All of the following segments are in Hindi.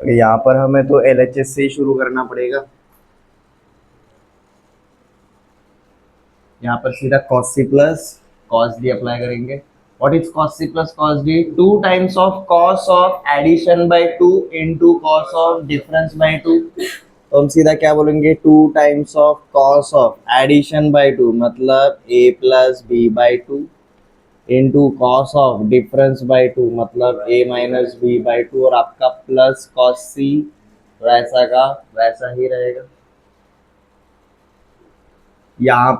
यहाँ पर हमें तो LHS से ही शुरू करना पड़ेगा। यहाँ पर सीधा cos c plus cos d apply करेंगे। What is cos c plus cos d? 2 times of cos of addition by 2 into cos of difference by 2। तो हम सीधा क्या बोलेंगे, 2 times of cos of addition by 2 मतलब a plus B by 2 into cos of difference by 2 मतलब a माइनस बी बाई 2, और आपका प्लस cos c वैसा का वैसा ही रहेगा। यहाँ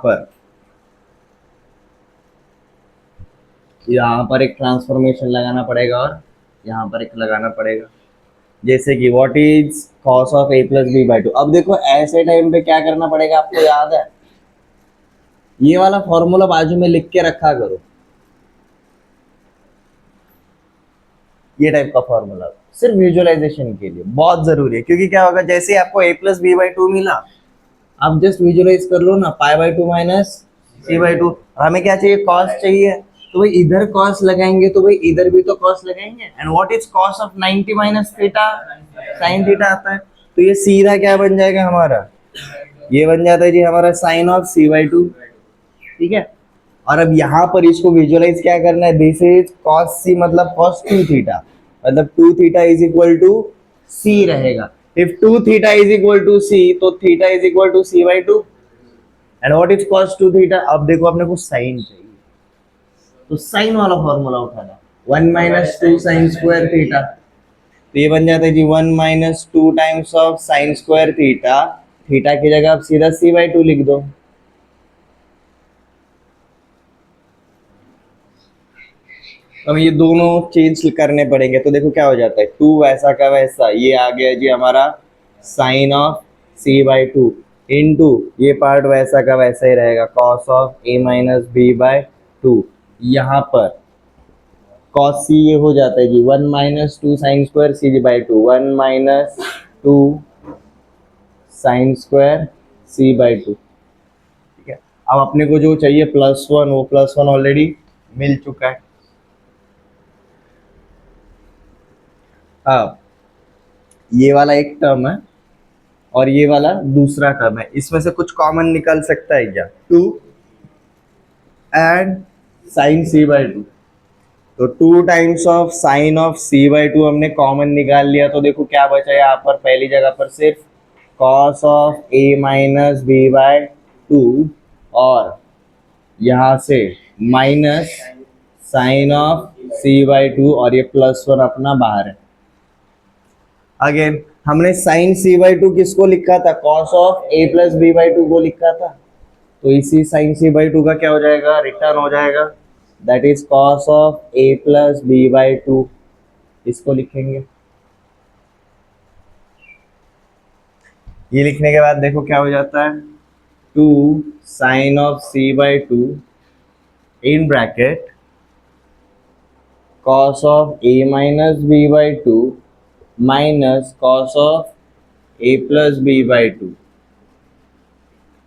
पर एक ट्रांसफॉर्मेशन लगाना पड़ेगा और यहाँ पर एक लगाना पड़ेगा। जैसे कि what is cos of a plus B by 2। अब देखो ऐसे टाइम पे क्या करना पड़ेगा, आपको याद है, ये वाला फॉर्मूला बाजू में लिख के रखा करो, ये टाइप का फॉर्मूला सिर्फ विजुअलाइजेशन के लिए बहुत जरूरी है। क्योंकि क्या होगा, जैसे ही आपको a प्लस बी बाई 2 मिला, आप जस्ट विजुअलाइज कर लो ना, pi by 2 minus C by 2। हमें क्या चाहिए, कॉस चाहिए, तो भाई इधर कॉस लगाएंगे तो भाई इधर भी तो कॉस लगाएंगे। And what is cos of 90 minus theta, sine theta आता है। तो ये सीधा क्या बन जाएगा हमारा, ये बन जाता है जी हमारा साइन ऑफ सी बाई 2। ठीक है, और अब यहाँ पर इसको विजुअलाइज क्या करना है, दिस इज cos c मतलब cos 2 थीटा, मतलब 2 theta is equal to c रहेगा। If 2 theta is equal to c, तो theta is equal to c by 2। And what is cos 2 theta, अब देखो अपने को साइन चाहिए, तो साइन वाला फॉर्मूला उठाना, 1 माइनस 2 साइन स्क्वायर थीटा। तो ये बन जाता है जी 1 minus 2 times of sine square theta. Theta की जगह आप सीधा c बाई 2 लिख दो। अब ये दोनों चेंज करने पड़ेंगे, तो देखो क्या हो जाता है, 2 वैसा का वैसा, ये आ गया जी हमारा sine of c by 2 into ये पार्ट वैसा का वैसा ही रहेगा, cos of a minus B by 2। यहाँ पर कॉस c ये हो जाता है जी 1 minus 2 sine square c by 2, 1 minus 2 sine square c by 2। ठीक है, अब अपने को जो चाहिए +1, वो +1 ऑलरेडी मिल चुका है। अब ये वाला एक टर्म है और ये वाला दूसरा टर्म है, इसमें से कुछ कॉमन निकल सकता है क्या, 2 एंड साइन सी बाई 2। तो 2 times of sine of C by 2 हमने कॉमन निकाल लिया, तो देखो क्या बचा यहाँ पर, पहली जगह पर सिर्फ cos of a minus B by 2, और यहाँ से minus sine of C by 2, और ये +1 अपना बाहर है। अगेन हमने साइन सी बाई 2 किसको लिखा था, cos of a plus B by 2 को लिखा था। तो इसी साइन सी बाई 2 का क्या हो जाएगा, रिटर्न हो जाएगा, that is cos of a plus B by 2। इसको लिखेंगे। ये लिखने के बाद देखो क्या हो जाता है, 2 sine of c by 2 in bracket cos of a minus B by 2 minus cos of a plus B by 2।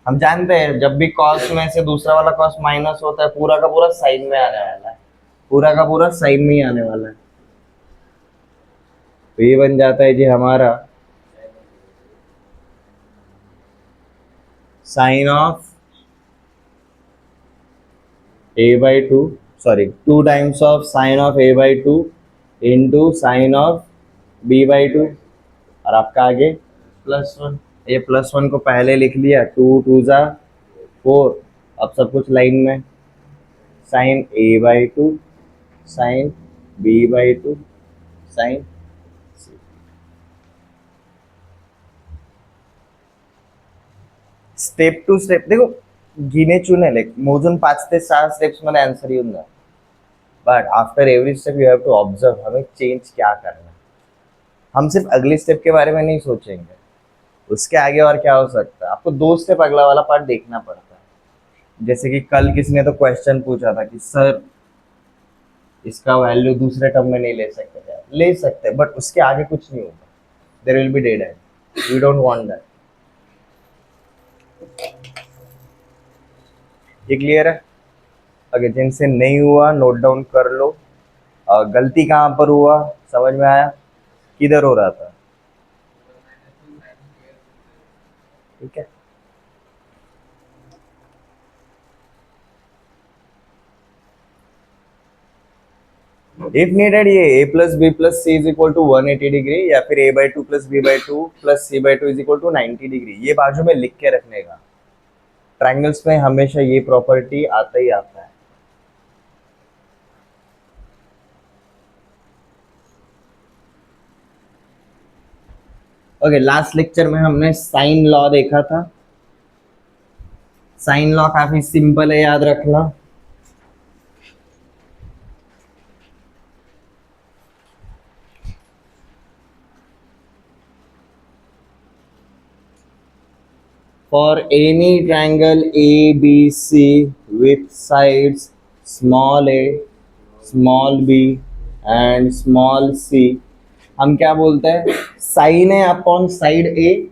हम जानते हैं जब भी कॉस में से दूसरा वाला कॉस माइनस होता है, पूरा का पूरा साइन में आने वाला है, पूरा का पूरा साइन में ही आने वाला है। तो ये बन जाता है जी हमारा sine of a by 2, sorry 2 times of sine of a by 2 into sine of b by 2, और आपका आगे +1। ये +1 को पहले लिख लिया, 2 2 जा 4, अब सब कुछ लाइन में, sine a by 2 sine b by 2 sine c। Step to step देखो, गिने चुने लाईक मोजून 5 ते 6 स्टेप्स मध्ये आन्सर येऊन जाईल, but after every step you have to observe हमें चेंज क्या करना है। हम सिर्फ अगले स्टेप के बारे में नहीं सोचेंगे, उसके आगे और क्या हो सकता है, आपको 2 स्टेप अगला वाला पार्ट देखना पड़ता है। जैसे कि कल किसी ने तो क्वेश्चन पूछा था कि सर इसका वैल्यू दूसरे टर्म में नहीं ले सकते क्या, ले सकते, बट उसके आगे कुछ नहीं होगा, there will be dead end, we don't want that. ये क्लियर है? अगर जिनसे नहीं हुआ नोट डाउन कर लो, गलती कहाँ पर हुआ समझ में आया, किधर हो रहा था। ठीक है। इफ नीडेड ये a plus B plus C is equal to 180 degree या फिर a by two plus B by two plus C by two is equal to 90 degree, ये बाजू में लिख के रखने का। ट्रायंगल्स में हमेशा ये प्रॉपर्टी आता ही आता है। ओके, लास्ट लेक्चर में हमने साइन लॉ देखा था। साइन लॉ काफी सिंपल है, याद रखना। For any triangle ABC with sides small a, small b and small c, हम क्या बोलते हैं? Sine A upon side A,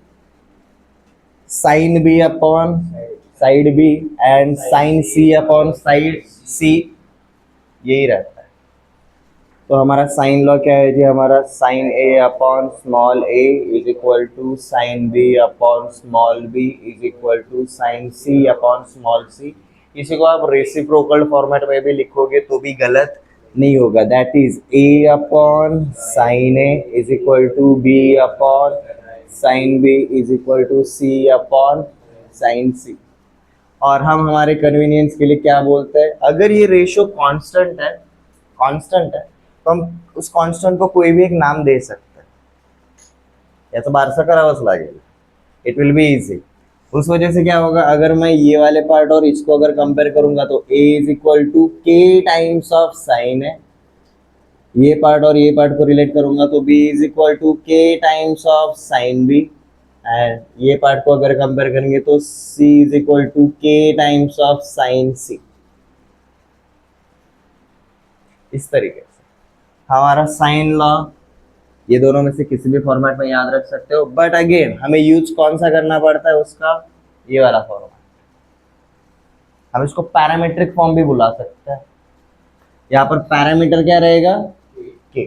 sine B upon side B and sine C upon side C, यही रहता है। तो हमारा साइन लॉ क्या है जी? हमारा sine A upon small A is equal to sine B upon small B is equal to sine C upon small C. इसी को आप रेसिप्रोकल फॉर्मेट में भी लिखोगे तो भी गलत नहीं होगा। That is A upon sine A is equal to B upon sine B is equal to C upon sine C. और हम हमारे कन्वीनियंस के लिए क्या बोलते हैं? अगर ये रेशियो कांस्टेंट है, कांस्टेंट है, तो हम उस कांस्टेंट को कोई भी एक नाम दे सकते हैं। याचं बारसं करावंच लागेल, इट विल बी इजी। उस वजह से क्या होगा, अगर मैं ये वाले पार्ट और इसको अगर कंपेयर करूंगा तो a is equal to k times of sign है, ये पार्ट और ये पार्ट को रिलेट करूंगा तो b is equal to k times of sine b, and ये पार्ट को अगर कंपेयर करेंगे तो c is equal to k times of sine c। इस तरीके से हमारा साइन लॉ, ये दोनों में से किसी भी फॉर्मेट में याद रख सकते हो, बट अगेन हमें यूज कौन सा करना पड़ता है उसका? ये वाला फॉर्मेट। हम इसको पैरामीट्रिक फॉर्म भी बुला सकते हैं। यहाँ पर पैरामीटर क्या रहेगा? के।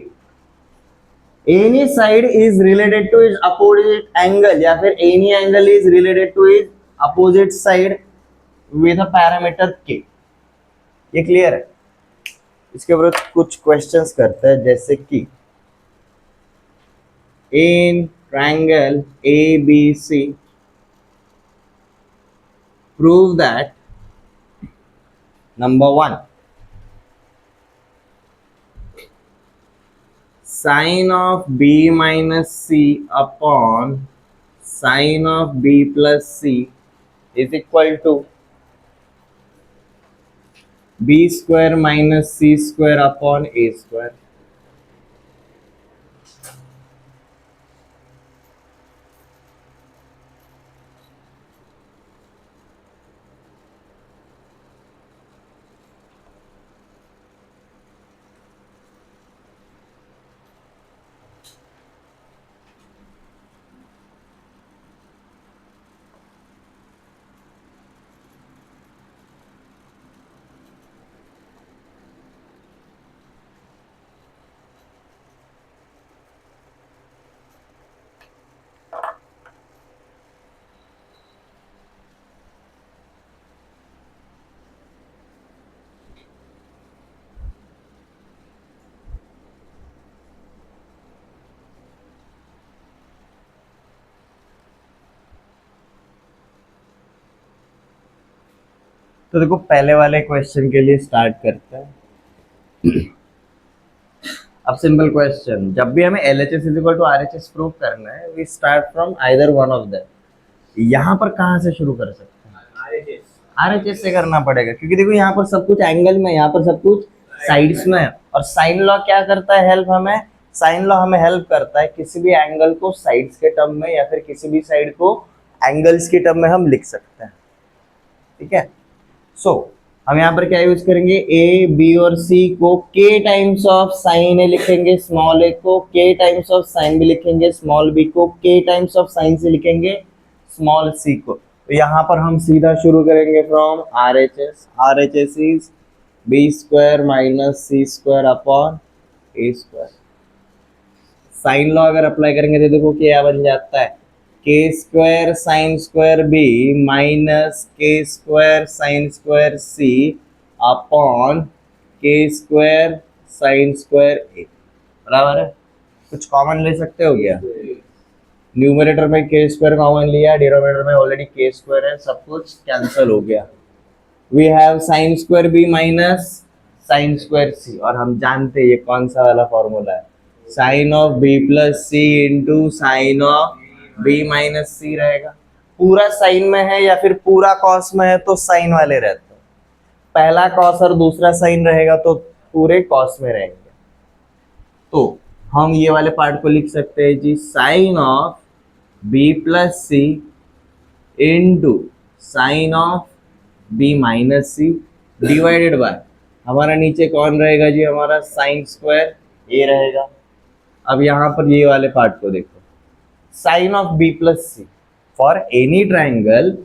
Any side is related two is opposite angle, या फिर any angle is related two is opposite side with a parameter के। ये क्लियर है? इसके ऊपर कुछ क्वेश्चंस करते हैं, जैसे कि in triangle ABC prove that number 1 sine of B minus C upon sine of B plus C is equal to B square minus C square upon A square। तो देखो, पहले वाले क्वेश्चन के लिए स्टार्ट करते हैं। अब सिंपल क्वेश्चन, जब भी हमें LHS is equal to RHS prove करना है, we start from either one of them. यहाँ पर कहाँ से शुरू कर सकते हैं? RHS से करना पड़ेगा, क्योंकि देखो यहाँ पर सब कुछ एंगल में, यहाँ पर सब कुछ साइड्स में है। और साइन लॉ क्या करता है? हेल्प हमें, साइन लॉ हमें हेल्प करता है किसी भी एंगल को साइड्स के टर्म में, या फिर किसी भी साइड को एंगल्स के टर्म में हम लिख सकते हैं। ठीक है? सो हम यहाँ पर क्या यूज करेंगे? ए, बी और सी को के टाइम्स ऑफ साइन ए लिखेंगे, स्मॉल ए को के टाइम्स ऑफ साइन बी लिखेंगे, स्मॉल बी को के टाइम्स ऑफ साइन सी लिखेंगे, स्मॉल सी को। तो यहाँ पर हम सीधा शुरू करेंगे from RHS। RHS is B square minus C square upon A square. Sine law अगर अप्लाई करेंगे तो देखो क्या बन जाता है? के square sine square B minus के square sine square C upon K square sine square A, बराबर है। कुछ कॉमन ले सकते हो क्या? न्यूमरेटर में के स्क्वायर कॉमन लिया, डिनोमिनेटर में ऑलरेडी के स्क्वायर है, सब कुछ कैंसिल हो गया। We have sine square B minus sine square C, और हम जानते हैं ये कौन सा वाला फॉर्मूला है, sine of B plus C into sine of B minus C रहेगा। पूरा साइन में है या फिर पूरा कॉस में है तो साइन वाले रहते हैं, पहला कॉस और दूसरा साइन रहेगा तो पूरे कॉस में रहेंगे। तो हम ये वाले पार्ट को लिख सकते हैं जी, sine of B plus C into sine of B minus C divided by, हमारा नीचे कौन रहेगा जी, हमारा साइन स्क्वायर ए रहेगा। अब यहाँ पर ये वाले पार्ट को देखो, sine of B plus C for any triangle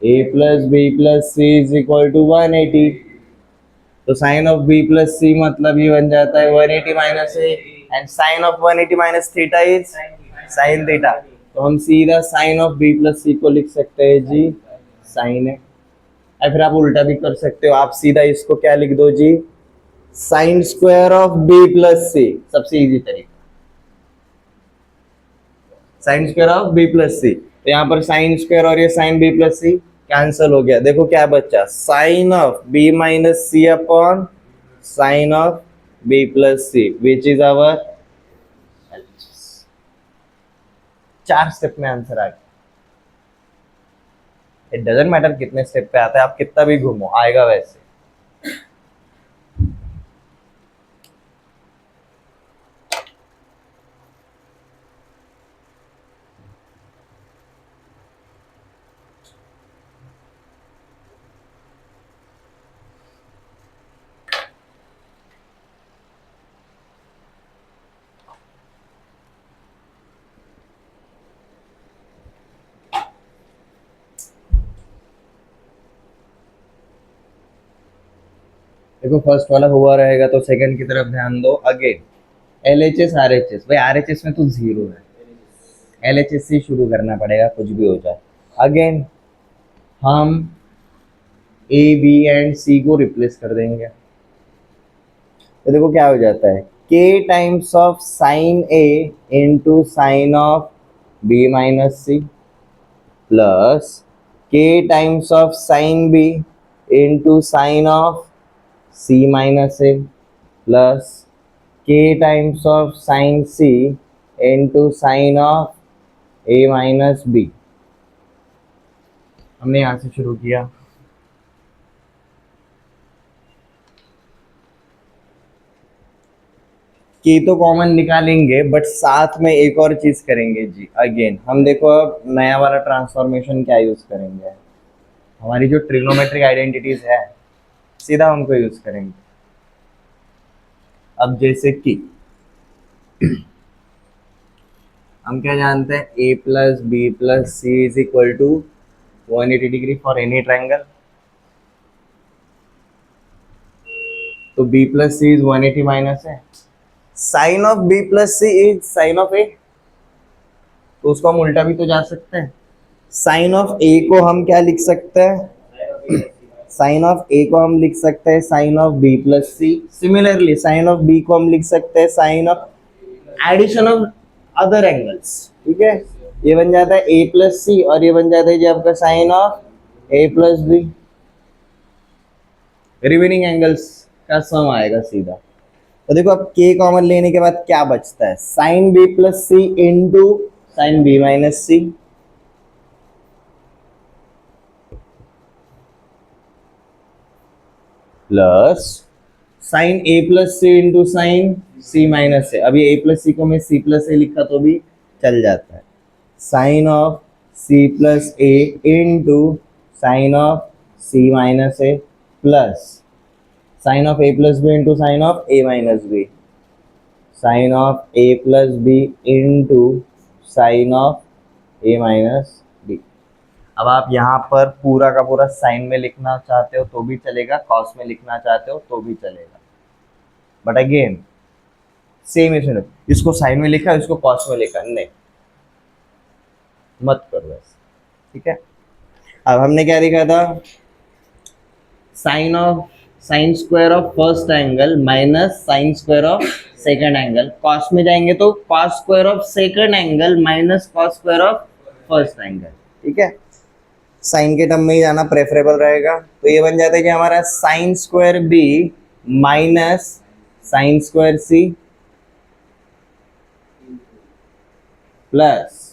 A plus B plus C is equal to 180, तो sine of B plus C मतलब ये बन जाता है 180 minus A, and sine of 180 minus theta is sine theta, तो हम सीधा sine of B plus C को लिख सकते हैं जी साइन है। या फिर आप उल्टा भी कर सकते हो, आप सीधा इसको क्या लिख दो जी, sine square of B plus C, सबसे इजी तरीका sine square of B plus C. तो यहाँ पर साइन स्क्वायर और ये sine B plus C cancel हो गया, देखो क्या बचा, sine of B minus C upon sine of B plus C which is our, 4 step में आंसर आ गया। इट डजंट मैटर कितने स्टेप पे आता है, आप कितना भी घूमो आएगा वैसे। देखो फर्स्ट वाला हुआ रहेगा तो सेकंड की तरफ ध्यान दो। अगेन LHS RHS, भाई RHS में तो 0 है, LHS से शुरू करना पड़ेगा कुछ भी हो जाए। अगेन हम A B एंड C को रिप्लेस कर देंगे, तो देखो क्या हो जाता है, K times of sine A into sine of B minus C plus K times of sine B into sine of C minus A plus K times of sine C into sine of A minus B। हमने यहाँ से शुरू किया, की तो कॉमन निकालेंगे बट साथ में एक और चीज करेंगे जी। अगेन हम देखो अब नया वाला ट्रांसफॉर्मेशन क्या यूज करेंगे, हमारी जो ट्रिग्नोमेट्रिक आइडेंटिटीज है सीधा उनको यूज करेंगे। अब जैसे कि हम क्या जानते हैं, a plus B plus C is equal to 180 degree for any triangle, तो b plus C is 180 minus है, sine of B plus C is sine of A, तो उसको हम उल्टा भी तो जा सकते हैं। साइन ऑफ ए को हम क्या लिख सकते हैं, साइन ऑफ ए को हम लिख सकते हैं sine of B plus C. Similarly sine of B को हम लिख सकते हैं sine of addition of other angles, ठीक है, ये बन जाता है ए प्लस सी और ये बन जाता है जी आपका sine of A plus B, remaining angles का सम आएगा सीधा। तो देखो अब k कॉमन लेने के बाद क्या बचता है, sine B plus C into sine B minus C plus sine A plus C into sine C minus A. अभी a प्लस सी को मैं c प्लस ए लिखा तो भी चल जाता है, sine of c plus A into sine of c minus A plus sine of a plus B into sine of a minus B, sine of a plus B into sine of a minus B. अब आप यहाँ पर पूरा का पूरा साइन में लिखना चाहते हो तो भी चलेगा, कॉस में लिखना चाहते हो तो भी चलेगा, बट अगेन सेम इसमें, इसको साइन में लिखा इसको कॉस में लिखा नहीं, मत करो ऐसे, ठीक है। अब हमने क्या लिखा था, sign square of first angle minus sine square of second angle, cos में जाएंगे तो cos square of second angle minus cos square of first angle, ठीक है। साइन के टर्म में ही जाना प्रेफरेबल रहेगा, तो ये बन जाता है कि हमारा sine square B minus sine square C plus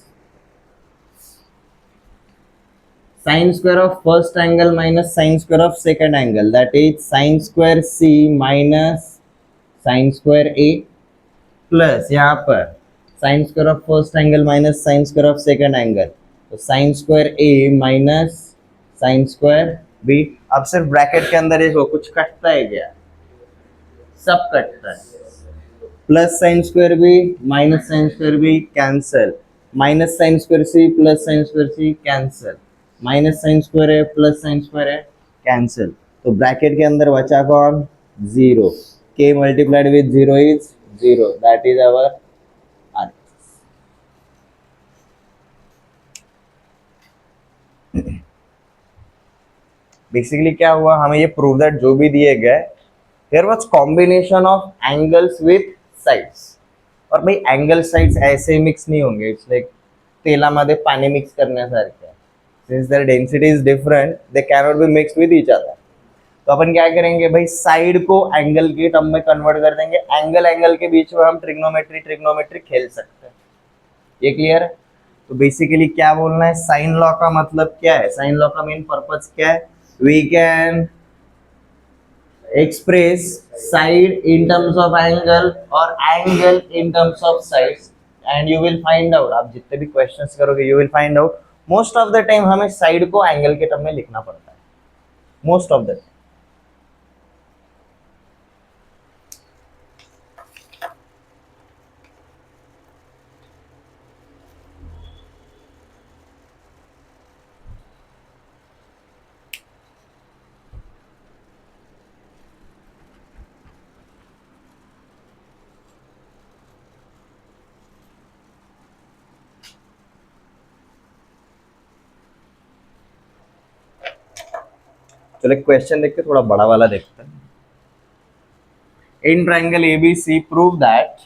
sine square of first angle minus sine square of second angle, that is sine square C minus sine square A plus यहाँ पर sine square of first angle minus sine square of second angle, तो sine square A minus sine square B. अब सिर्फ ब्रैकेट के अंदर देखो कुछ कटता है क्या, सब कटता है। Plus sine square B minus sine square B cancel, minus sine square C plus sine square C cancel, minus sine square है प्लस साइन स्क्वायर है कैंसिल, तो ब्रैकेट के अंदर बचा कौन, zero, k multiplied with zero is zero, that is our answer. Basically क्या हुआ, हमें ये प्रूव दैट जो भी दिए गए there was combination of angles with sides, और भाई एंगल साइड्स ऐसे मिक्स नहीं होंगे, इट्स लाइक तेलामध्ये पाणी मिक्स करण्यासारखं, since their density is different they cannot be mixed with each other। तो अपन क्या करेंगे भाई, साइड को एंगल के टर्म में कन्वर्ट कर देंगे, एंगल एंगल के बीच में हम ट्रिग्नोमेट्री खेल सकते हैं, ये क्लियर है। तो बेसिकली क्या बोलना है, साइन लॉ का मतलब क्या है, साइन लॉ का मेन पर्पस क्या है, we can express side in terms of angle और angle in terms of sides, and you will find out, आप जितने भी क्वेश्चंस करोगे you will find out most of the time हमें साइड को एंगल के टर्म में लिखना पड़ता है, मोस्ट ऑफ द टाइम। चलो क्वेश्चन देख के थोड़ा बड़ा वाला देखते हैं। In triangle ABC prove that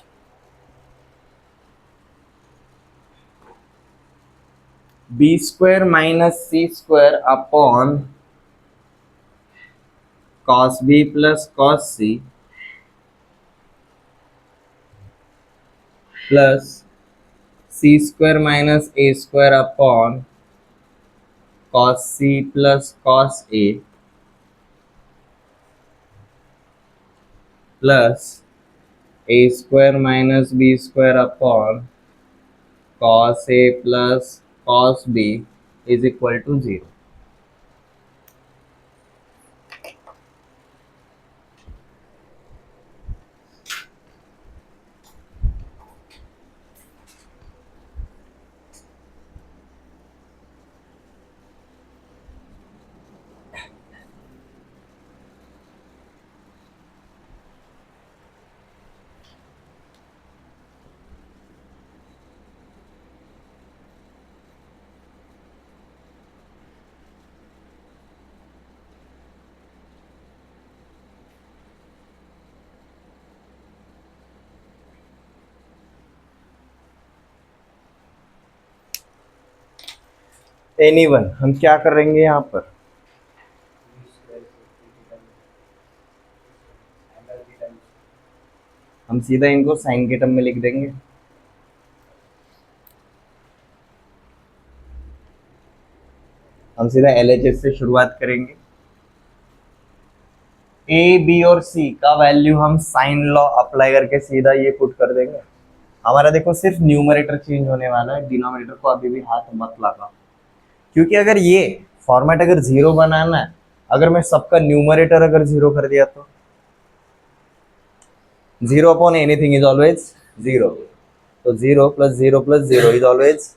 B square minus C square upon cos b plus cos c plus c square minus a square upon cos c plus cos a plus a square minus b square upon cos a plus cos b is equal to 0। Anyone, हम क्या करेंगे यहाँ पर, हम सीधा इनको साइन के टर्म में लिख देंगे। हम सीधा LHS से शुरुआत करेंगे, ए बी और सी का वैल्यू हम साइन लॉ अप्लाई करके सीधा ये पुट कर देंगे। हमारा देखो सिर्फ न्यूमरेटर चेंज होने वाला है, डिनोमिनेटर को अभी भी हाथ मत लगा, क्योंकि अगर ये फॉर्मेट अगर जीरो बनाना है, अगर मैं सबका न्यूमरेटर अगर जीरो कर दिया तो zero upon anything is always zero, तो zero plus zero is always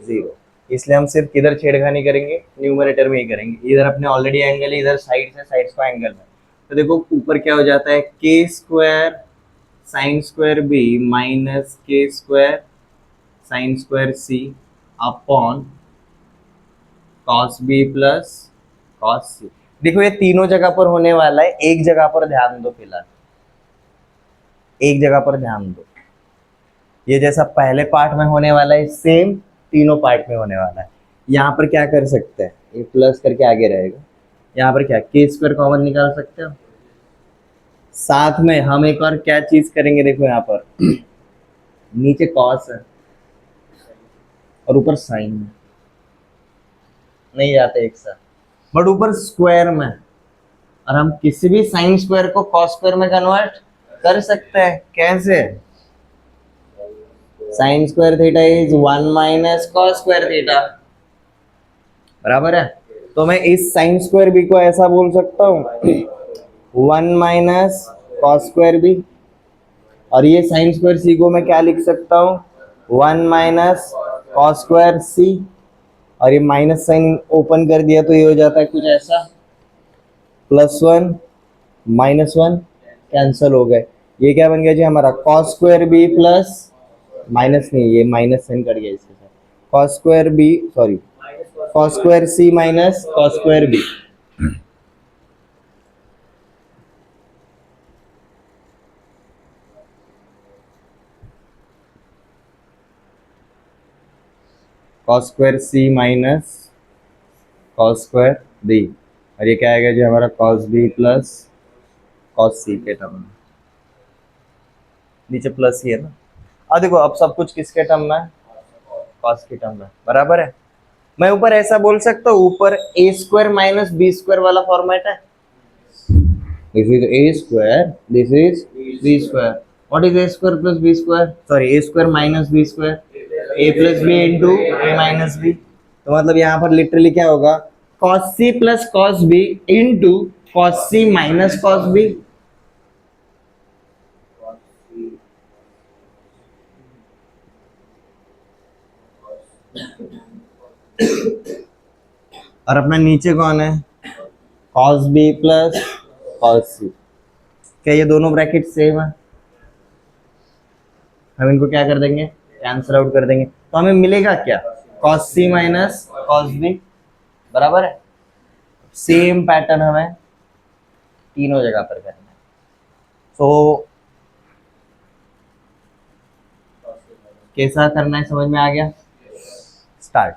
zero, इसलिए हम सिर्फ किधर छेड़खानी करेंगे, न्यूमरेटर में ही करेंगे। इधर अपने ऑलरेडी एंगल है, इधर साइड है, साइड्स को एंगल है, तो देखो ऊपर क्या हो जाता है, के square sine square B minus के square sine square C upon cos B plus cos C. देखो ये तीनों जगह पर होने वाला है, एक जगह पर ध्यान दो, फिलहाल एक जगह पर ध्यान दो। ये जैसा पहले पार्ट में होने वाला है सेम तीनों पार्ट में होने वाला है। यहाँ पर क्या कर सकते हैं, ये प्लस करके आगे रहेगा, यहाँ पर क्या के स्क्वायर कॉमन निकाल सकते हो। साथ में हम एक और क्या चीज करेंगे, देखो यहाँ पर नीचे कॉस है और ऊपर साइन है, नहीं जाते एक साथ, बट ऊपर स्क्वायर में, और हम किसी भी साइन स्क्वायर को कॉस स्क्वायर में कन्वर्ट कर सकते हैं। कैसे, sine square theta is 1 minus cos square theta, बराबर है। तो मैं इस साइन स्क्वायर बी को ऐसा बोल सकता हूँ 1 माइनस कॉस स्क्वायर बी, और ये साइन स्क्वायर सी को मैं क्या लिख सकता हूँ 1 माइनस कॉस स्क्वायर सी, और ये माइनस साइन ओपन कर दिया तो ये हो जाता है कुछ ऐसा, +1 -1 कैंसल हो गए। ये क्या बन गया जी हमारा cos square B plus, minus नहीं ये माइनस साइन कट गया इसके साथ, cos square B sorry cos square C minus cos square B. Cos square C minus cos square B, और ये क्या आएगा जी हमारा cos B plus cos C के टर्म में, नीचे प्लस ही है ना। अब देखो अब सब कुछ किसके टर्म में है, कॉस के टर्म में, बराबर है। मैं ऊपर ऐसा बोल सकता हूँ, ऊपर A square minus B square वाला फॉर्मेट है, this is A square, this is B square, what is A square plus B square, sorry A square minus B square, A plus B into A minus B. तो मतलब यहाँ पर लिटरली क्या होगा cos c plus cos b into cos c minus cos b। और अपना नीचे कौन है cos b plus cos c। क्या ये दोनों ब्रैकेट सेम है, हम इनको क्या कर देंगे कैंसिल आउट कर देंगे, तो हमें मिलेगा क्या cos c minus cos b, बराबर है। सेम पैटर्न हमें तीनों जगह पर करना है। तो कैसा करना है समझ में आ गया, स्टार्ट।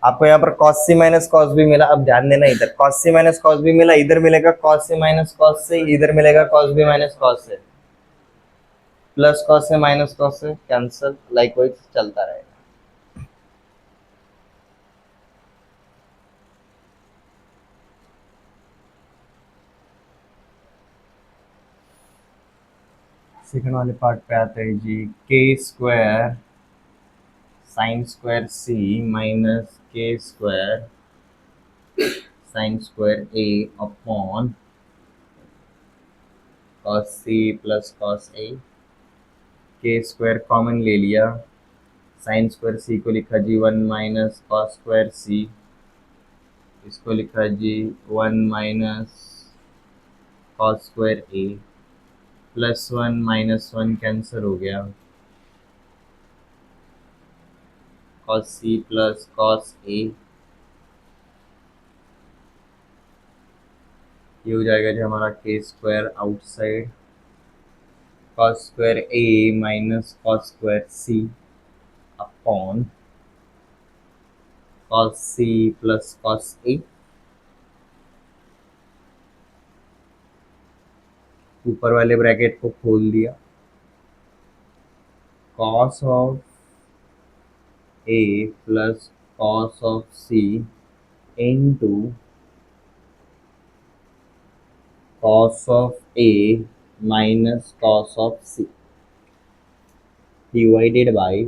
आपको यहाँ पर cos c minus cos b मिला, अब ध्यान देना इधर cos c minus cos b मिला, इधर मिलेगा cos c minus cos c, इधर मिलेगा cos b minus cos c, plus cos c minus cos c cancel, likewise चलता रहेगा। सेकंड वाले पार्ट पे आते हैं जी, k square sine square C minus के square sine square A upon cos C plus cos A. K square common ले लिया, साइन स्क्वायर सी को लिखा जी 1 माइनस कॉस स्क्वायर सी, इसको लिखा जी 1 minus cos square A, +1 -1 cancel हो गया, cos C plus cos A, ये हो जाएगा जो हमारा k square outside cos square A minus cos square C upon cos C plus cos A. ऊपर वाले ब्रैकेट को खोल दिया, cos of A plus cos of C into cos of A minus cos of C divided by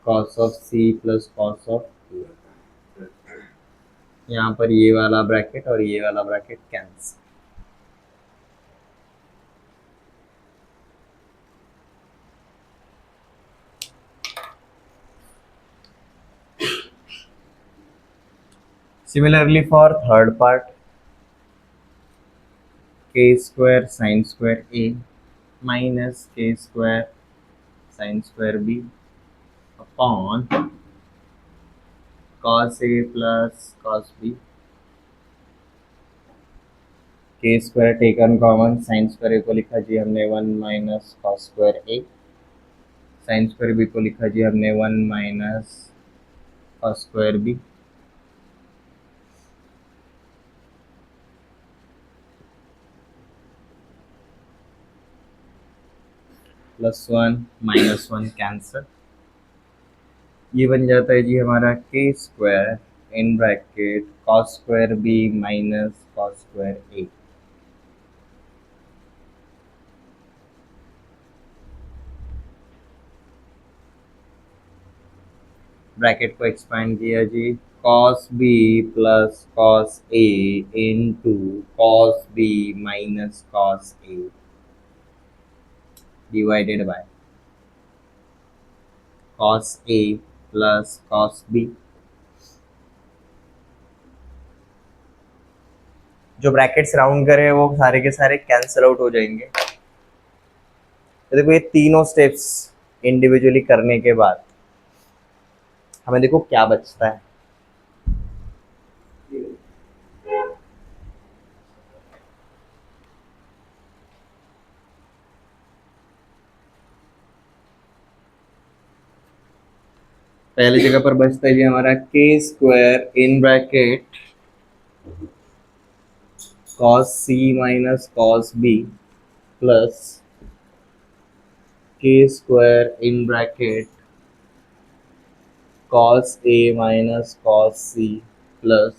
cos of C plus cos of A। यहाँ पर ये वाला ब्रैकेट और ये वाला bracket cancel. Similarly for third part, k square sin square A minus k square sine square B upon cos A plus cos B, k square taken common, sine square A को लिखा जी हमने 1 minus cos square A, sine square B को लिखा जी हमने 1 minus cos square B, +1 -1 cancel, ये बन जाता है जी हमारा k square in bracket cos square B minus cos square A. Bracket को एक्सपांड किया जी, cos B plus cos A into cos B minus cos A divided by cos A plus cos B. जो ब्रैकेट्स राउंड करे वो सारे के सारे कैंसिल आउट हो जाएंगे। तो देखो ये तीनों स्टेप्स इंडिविजुअली करने के बाद हमें देखो क्या बचता है। पहली जगह पर बचता है जी हमारा k square in bracket cos C minus cos B plus k square in bracket cos A minus cos C plus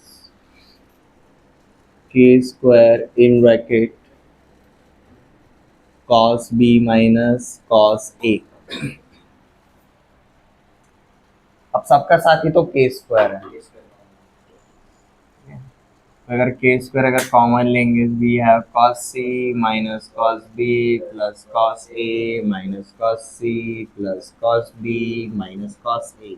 k square in bracket cos B minus cos A. अब सबका साथ ही तो के स्क्वायर है, अगर के स्क्वायर अगर कॉमन लेंगे we have cos C minus cos B plus cos A minus cos C plus cos B minus cos A,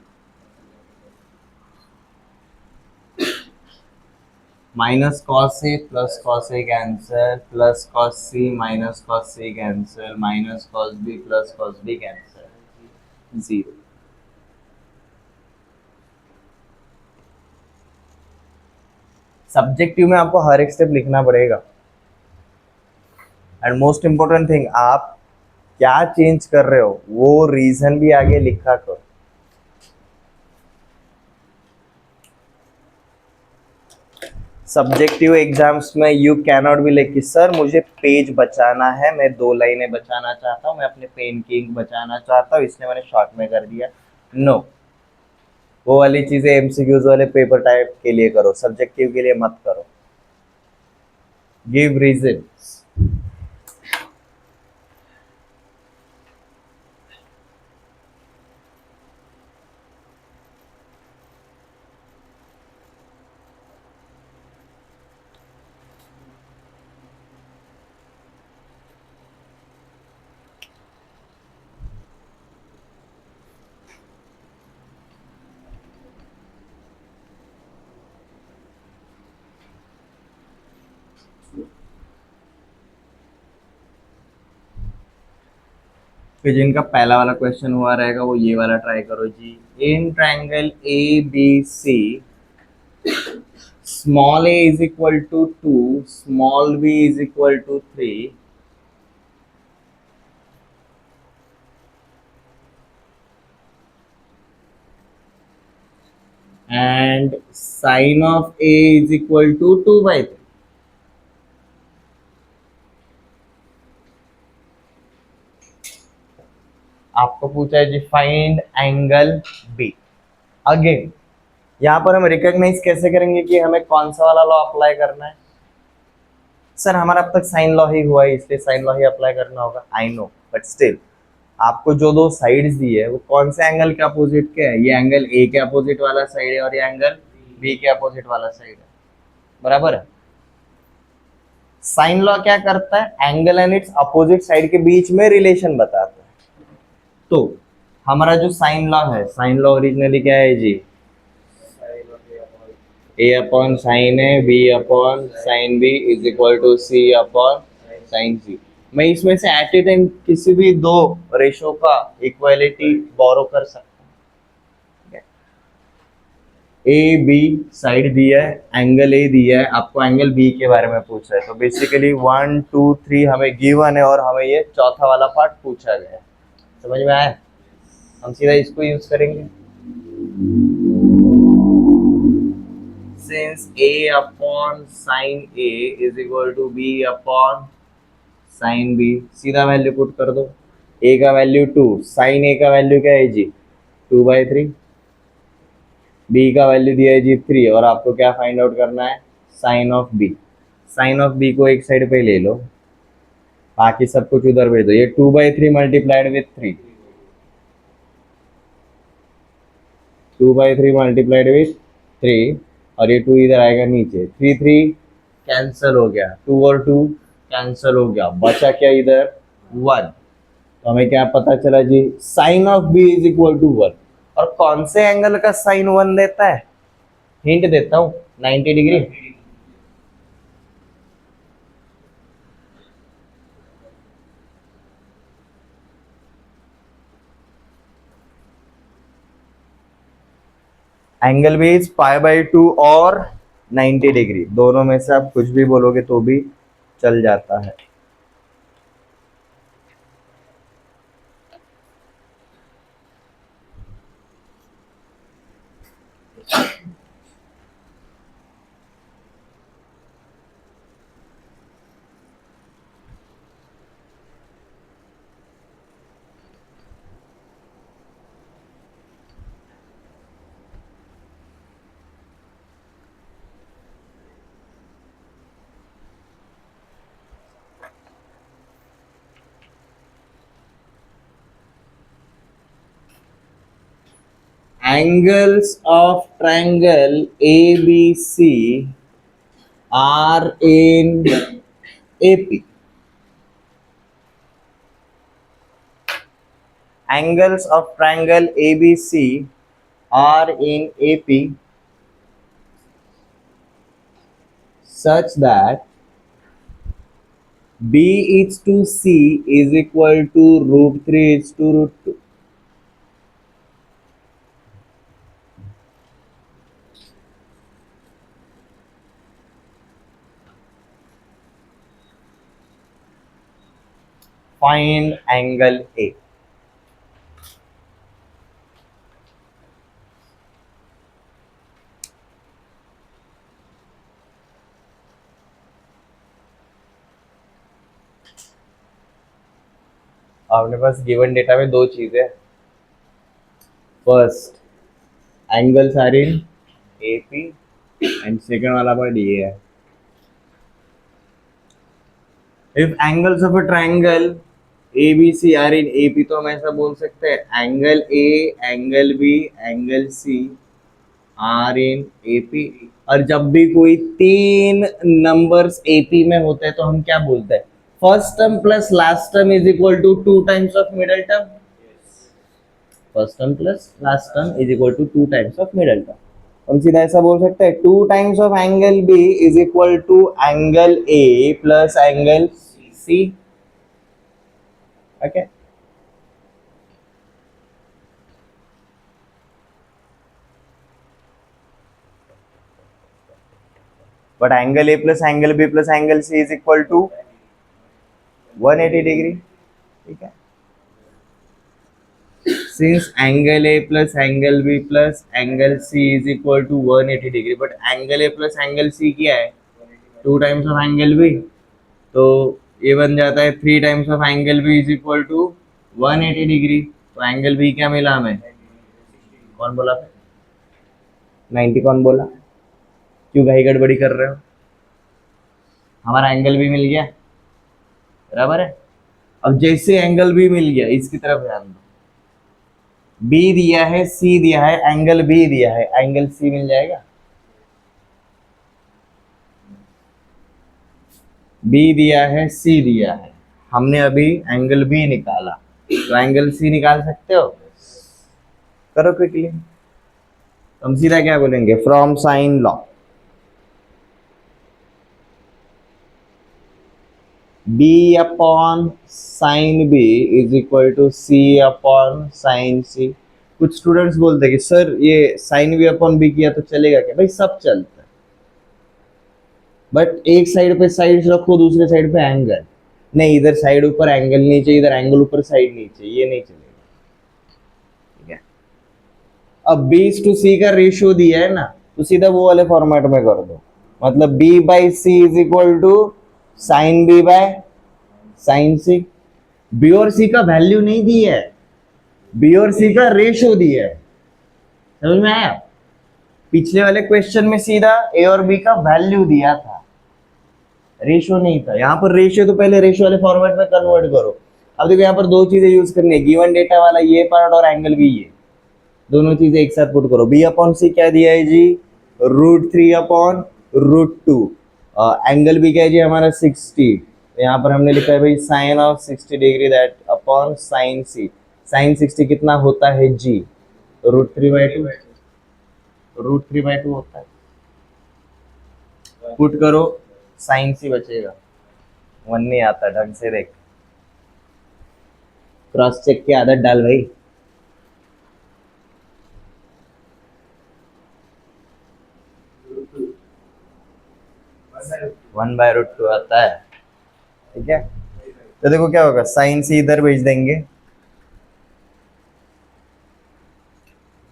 minus cos A plus cos A cancel, plus cos C minus cos C cancel, minus cos B plus cos B cancel, 0। Subjective में आपको हर एक स्टेप लिखना पड़ेगा। एंड मोस्ट इंपॉर्टेंट थिंग, आप क्या चेंज कर रहे हो वो रीजन भी आगे लिखा करो। सब्जेक्टिव एग्जाम्स में यू कैनॉट बी लाइक कि सर मुझे पेज बचाना है, मैं 2 लाइनें बचाना चाहता हूँ, मैं अपने पेन की इंक बचाना चाहता हूँ, इसलिए मैंने शॉर्ट में कर दिया। नो, वो वाली चीजें एमसीक्यूज वाले पेपर टाइप के लिए करो, सब्जेक्टिव के लिए मत करो। Give reason. फिर जिनका पहला वाला क्वेश्चन हुआ रहेगा वो ये वाला ट्राई करो जी। In triangle A B C small a is equal to 2, small b is equal to 3, and sine of a is equal to 2/3। आपको पूछा है जी फाइंड एंगल बी। अगेन यहाँ पर हम रिकॉग्नाइज कैसे करेंगे कि हमें कौन सा वाला लॉ अप्लाई करना है। सर हमारा अब तक साइन लॉ ही हुआ है इसलिए साइन लॉ ही अप्लाई करना होगा, आई नो, बट स्टिल आपको जो 2 साइड्स दी है वो कौन से एंगल के अपोजिट के है। ये एंगल ए के अपोजिट वाला साइड है और ये एंगल बी के अपोजिट वाला साइड है, बराबर है। साइन लॉ क्या करता है, angle and its opposite side के बीच में रिलेशन बताता है। तो हमारा जो साइन लॉ है, साइन लॉ ओरिजिनली क्या है जी, A upon sine A B upon sine B is equal to C upon sine C. मैं इसमें से एट ए टाइम किसी भी दो रेशो का इक्वालिटी बोरो कर सकता हूँ। ए बी साइड दिया है, एंगल ए दिया है, आपको एंगल बी के बारे में पूछा है, तो बेसिकली 1 2 3 हमें गिवन है और हमें ये चौथा वाला पार्ट पूछा गया है। समझ में आया? हम सीधा इसको यूज करेंगे। Since a upon sin a is equal to b upon sin b, सीधा वैल्यू पुट कर दो। a का वैल्यू 2, sin a का वैल्यू क्या है जी 2/3, b का वैल्यू दिया है जी 3, और आपको क्या फाइंड आउट करना है sine of b। Sine of b को एक साइड पे ले लो, बाकी सब कुछ उधर भेज दो। ये 2/3 मल्टीप्लाइड विथ 3, 2/3 मल्टीप्लाइड विथ 3, और ये 2 इधर आएगा नीचे, 3 3 कैंसिल हो गया, 2 और 2 कैंसिल हो गया, बचा क्या इधर 1। तो हमें क्या पता चला जी sine of B is equal to 1। और कौन से एंगल का साइन 1 देता है, हिंट देता हूं 90 डिग्री। एंगल भी इज π/2 और 90 डिग्री, दोनों में से आप कुछ भी बोलोगे तो भी चल जाता है। Angles of triangle ABC are in AP. Angles of triangle ABC are in AP such that B is to C is equal to √3 is to √2. Find angle A. अपने पास गिवन डेटा में दो चीजें, first angles are in AP and second वाला पार्ट ये है। If angles of a triangle ABC are in AP, तो हम ऐसा बोल सकते हैं angle A, angle B, angle C are in AP। और जब भी कोई तीन नंबर्स AP में होते हैं तो हम क्या बोलते हैं, first term plus last term is equal to 2 times of middle term. First term plus last term is equal to 2 times of middle term. हम सीधा ऐसा बोल सकते हैं 2 times of angle B is equal to angle A plus angle C। Okay, but angle A plus angle B plus angle C is equal to 180 degree. ठीक है, since angle A plus angle B plus angle C is equal to 180 degree, but angle A plus angle C क्या है 2 टाइम्स ऑफ एंगल B, तो ये बन जाता है 3 times of angle B is equal to 180 degree. तो एंगल B क्या मिला हमें, कौन बोला फिर 90, कौन बोला, क्यों भाई गड़बड़ी कर रहे हो, हमारा एंगल भी मिल गया बराबर है। अब जैसे एंगल भी मिल गया, इसकी तरफ ध्यान दो, बी दिया है सी दिया है, एंगल बी दिया है, एंगल सी मिल जाएगा। बी दिया है सी दिया है, हमने अभी एंगल बी निकाला, तो एंगल सी निकाल सकते हो, करो क्विकली। हम सीधा क्या बोलेंगे, from sine law. B upon sine B is equal to C upon sine C. कुछ स्टूडेंट्स बोलते हैं कि सर ये साइन बी अपॉन बी किया तो चलेगा क्या? भाई सब चलता है, बट एक साइड पे साइड रखो, दूसरे साइड पे एंगल नहीं, इधर साइड ऊपर एंगल नहीं चाहिए, इधर एंगल ऊपर साइड नहीं चाहिए, ये नहीं चलेगा। ठीक है, अब बी टू सी का रेशियो दिया है ना, तो सीधा वो वाले फॉर्मेट में कर दो। मतलब B by C is equal to sine B by sine C. B और सी का वैल्यू नहीं दिया है, बी और सी का रेशियो दिया है। समझ में आया? पिछले वाले क्वेश्चन में सीधा ए और बी का वैल्यू दिया था, रेशियो नहीं था। यहाँ पर रेशियो, तो पहले रेशियो वाले फॉर्मेट में कन्वर्ट करो। अब देखो यहाँ पर दो चीजें यूज करनी है, गिवन डेटा वाला ये पार्ट और एंगल भी, ये दोनों चीजें एक साथ पुट करो। बी अपॉन सी क्या दिया है जी? √3 अपॉन √2। एंगल भी क्या है जी हमारा 60। यहाँ पर हमने लिखा है भाई sine of 60 degree that upon sine C. Sine 60 कितना होता है जी? √3/2। √3/2 होता है। पुट करो, साइन सी बचेगा। वन नहीं आता, ढंग से देख, क्रॉस चेक की आदत डाल भाई। 1/√2 आता है। ठीक है, तो देखो क्या होगा, साइन सी इधर भेज देंगे,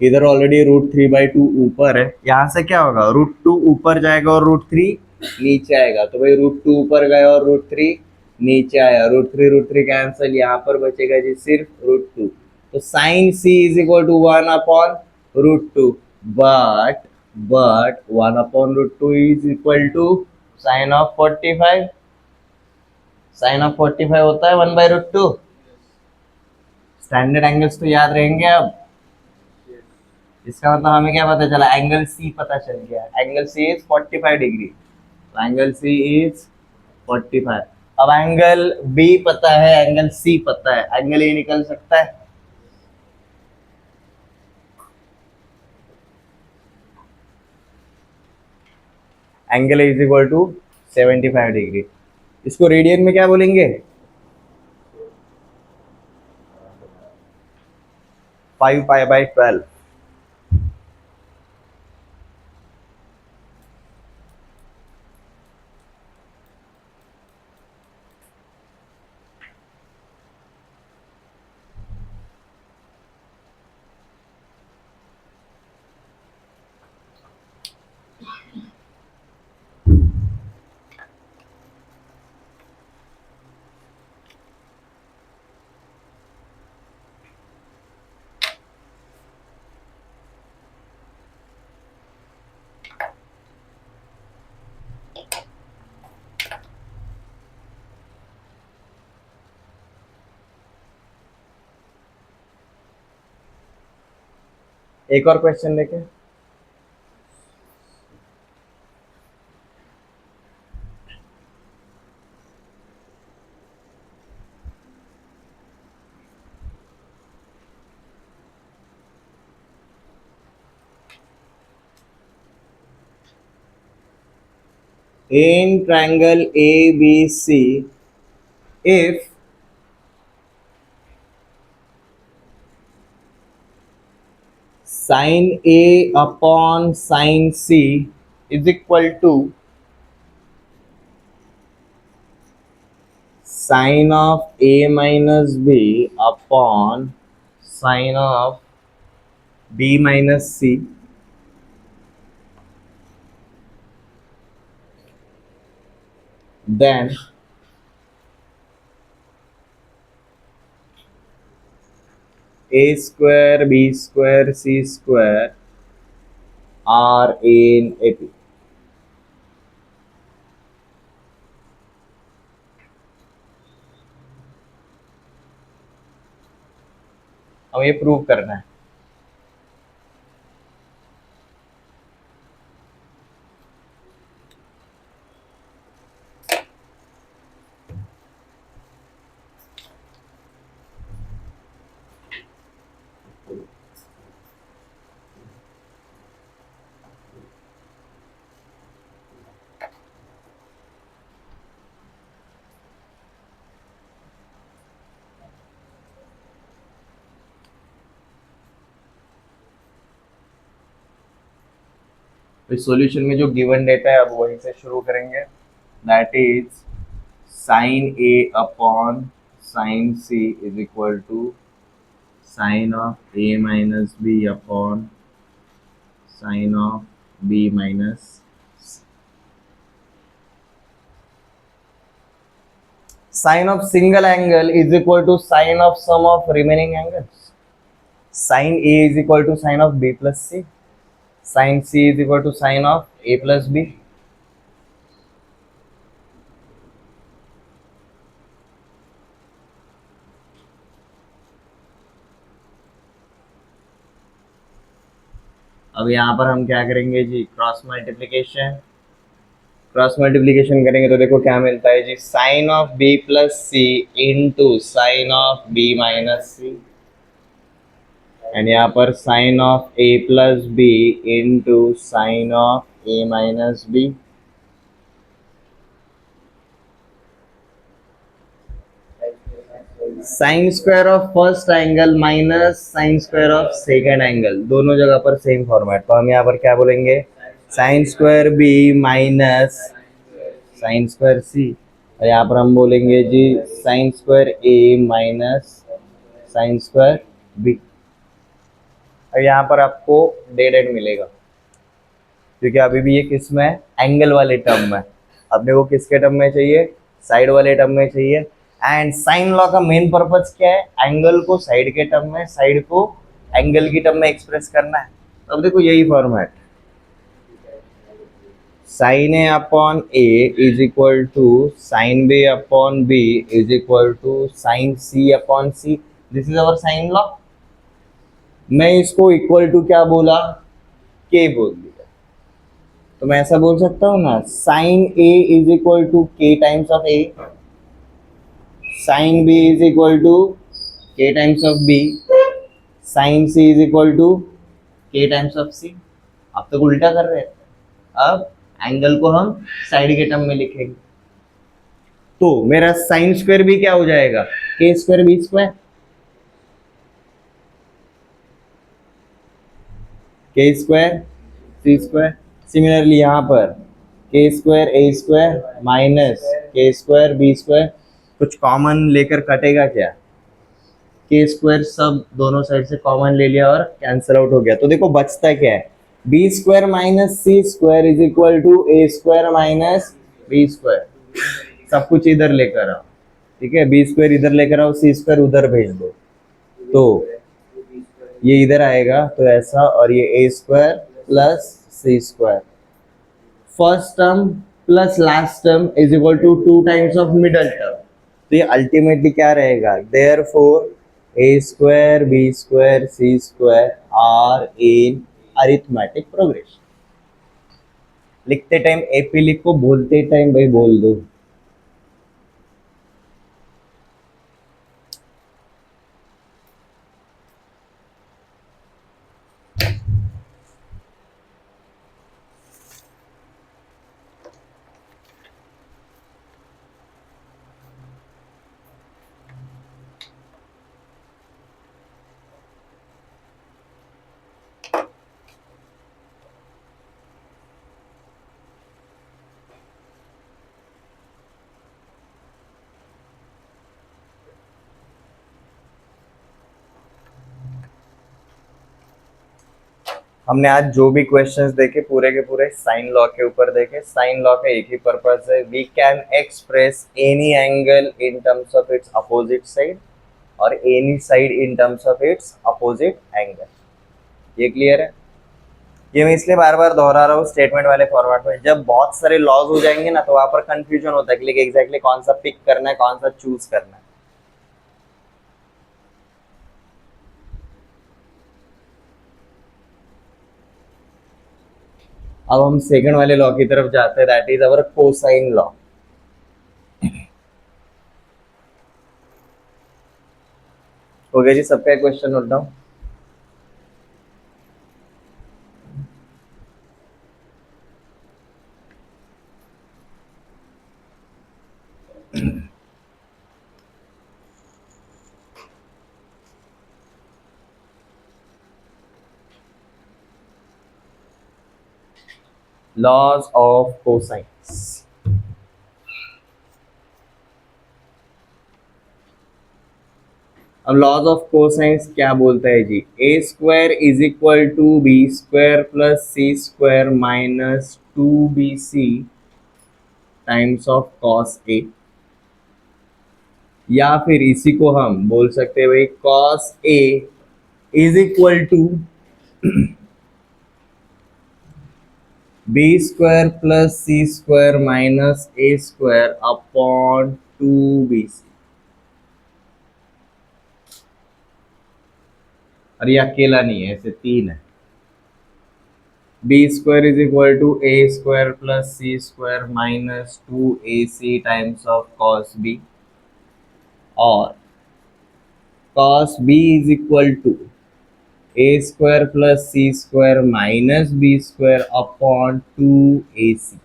इधर ऑलरेडी √3/2 ऊपर है, यहाँ से क्या होगा, √2 ऊपर जाएगा और √3 नीचे आएगा। तो भाई √2 ऊपर गया और √3 नीचे आया, √3 कैंसिल, यहाँ पर बचेगा जी सिर्फ √2। तो sine C is equal to 1/√2, but 1/√2 is equal to sine of 45। Sine of 45 होता है 1/√2। स्टैंडर्ड एंगल्स तो याद रहेंगे अब। इसका मतलब हमें क्या पता चला, एंगल सी पता चल गया, एंगल सी इज 45 डिग्री। तो एंगल सी इज 45। अब एंगल बी पता है, एंगल सी पता है, एंगल ए निकल सकता है। Angle A is equal to 75 degree. इसको रेडियन में क्या बोलेंगे? 5π/12। एक और क्वेश्चन देखें। In triangle ABC, if sin A upon sin C is equal to sin of A minus B upon sin of B minus C, then A square B square C square are in AP। अब ये प्रूव करना है। तो इस सॉल्यूशन में जो गिवन डेटा है अब वहीं से शुरू करेंगे, that is sine A upon sine C is equal to sine of A minus B upon sine of B minus. Sine of single angle is equal to sine of sum of remaining angles. Sine A is equal to sine of B plus C. Sine C is equal to sine of A plus B. अब यहाँ पर हम क्या करेंगे जी, क्रॉस मल्टीप्लीकेशन। क्रॉस मल्टीप्लीकेशन करेंगे तो देखो क्या मिलता है जी, sine of B plus C into sine of B minus C, and यहाँ पर sine of A plus B into sine of A minus B. Sine square of first angle minus sine square of second angle, दोनों जगह पर सेम फॉर्मेट। तो हम यहाँ पर क्या बोलेंगे, sine square B minus sine square C, और यहाँ पर हम बोलेंगे जी sine square A minus sine square B. और यहाँ पर आपको डेड एंड मिलेगा, क्योंकि अभी भी ये किस में है, एंगल वाले टर्म में। अपने को किसके टर्म में चाहिए, साइड वाले टर्म में चाहिए। एंड साइन लॉ का मेन पर्पस क्या है, एंगल को साइड के टर्म में, साइड को एंगल की टर्म में एक्सप्रेस करना है। तो अब देखो यही format, sine A upon A is equal to sine B upon B is equal to sine C upon C. This is our sine law. मैं इसको इक्वल टू क्या बोला, के बोल दिया। तो मैं ऐसा बोल सकता हूँ ना, sine A is equal to k times of A, sine B is equal to k times of B, sine C is equal to k times of C. अब तक उल्टा कर रहे हैं, अब एंगल को हम साइड के टर्म में लिखेंगे। तो मेरा साइन स्क्वायर भी क्या हो जाएगा, के स्क्वायर बी स्क्वायर, के स्क्वायर सी स्क्वायर। सिमिलरली यहाँ पर के स्क्वायर ए स्क्वायर माइनस के स्क्वायर बी स्क्वायर, कुछ कॉमन लेकर कटेगा क्या, के स्क्वायर सब दोनों साइड से कॉमन ले लिया और कैंसिल आउट हो गया। तो देखो बचता क्या है, B square minus C square is equal to A square minus B square. सब कुछ इधर लेकर आओ, ठीक है, बी स्क्वायर इधर लेकर आओ, सी स्क्वायर उधर भेज दो, तो ये इधर आएगा, तो ऐसा, और ये A square plus C square, first term plus last term is equal to 2 times of middle term. तो ये अल्टीमेटली क्या रहेगा, therefore A square B square C square are in arithmetic progression. लिखते टाइम एपी लिखो, बोलते टाइम भाई बोल दो। हमने आज जो भी क्वेश्चंस देखे पूरे के पूरे साइन लॉ के ऊपर देखे। साइन लॉ का एक ही पर्पस है, we can express any angle in terms of its opposite side और any side in terms of its opposite angle. ये क्लियर है। ये मैं इसलिए बार बार दोहरा रहा हूँ स्टेटमेंट वाले फॉर्मेट में, जब बहुत सारे लॉज हो जाएंगे ना तो वहां पर कंफ्यूजन होता है कि एग्जैक्टली कौन सा पिक करना है, कौन सा चूज करना है। अब हम सेकंड वाले लॉ की तरफ जाते हैं, that is our cosine law. हो गया जी सबका question note down. Laws of cosines. अब लॉज ऑफ कोसाइंस क्या बोलता है जी, A square is equal to B square plus C square minus 2bc times of cos A, या फिर इसी को हम बोल सकते हैं भाई cos A is equal to B square plus C square minus A square upon 2bc। और ये अकेला नहीं है, ऐसे तीन है। B square is equal to A square plus C square minus 2ac times of cos B, और cos B is equal to A square plus C square minus B square upon 2ac।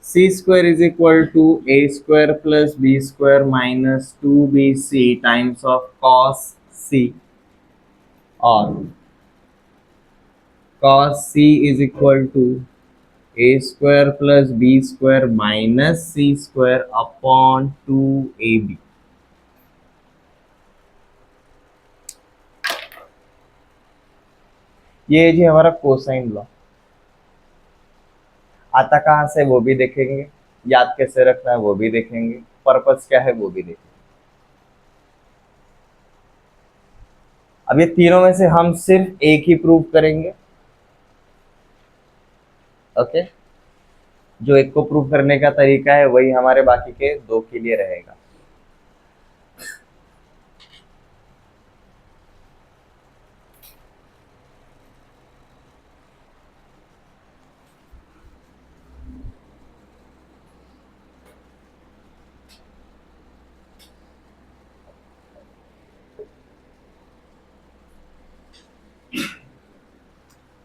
C square is equal to A square plus B square minus 2bc times of cos C, और cos c is equal to a square plus b square minus c square upon 2ab। ये जी हमारा कोसाइन लॉ। आता कहाँ से वो भी देखेंगे, याद कैसे रखना है वो भी देखेंगे, पर्पस क्या है वो भी देखेंगे। अब ये तीनों में से हम सिर्फ एक ही प्रूव करेंगे, ओके। जो एक को प्रूव करने का तरीका है वही हमारे बाकी के दो के लिए रहेगा।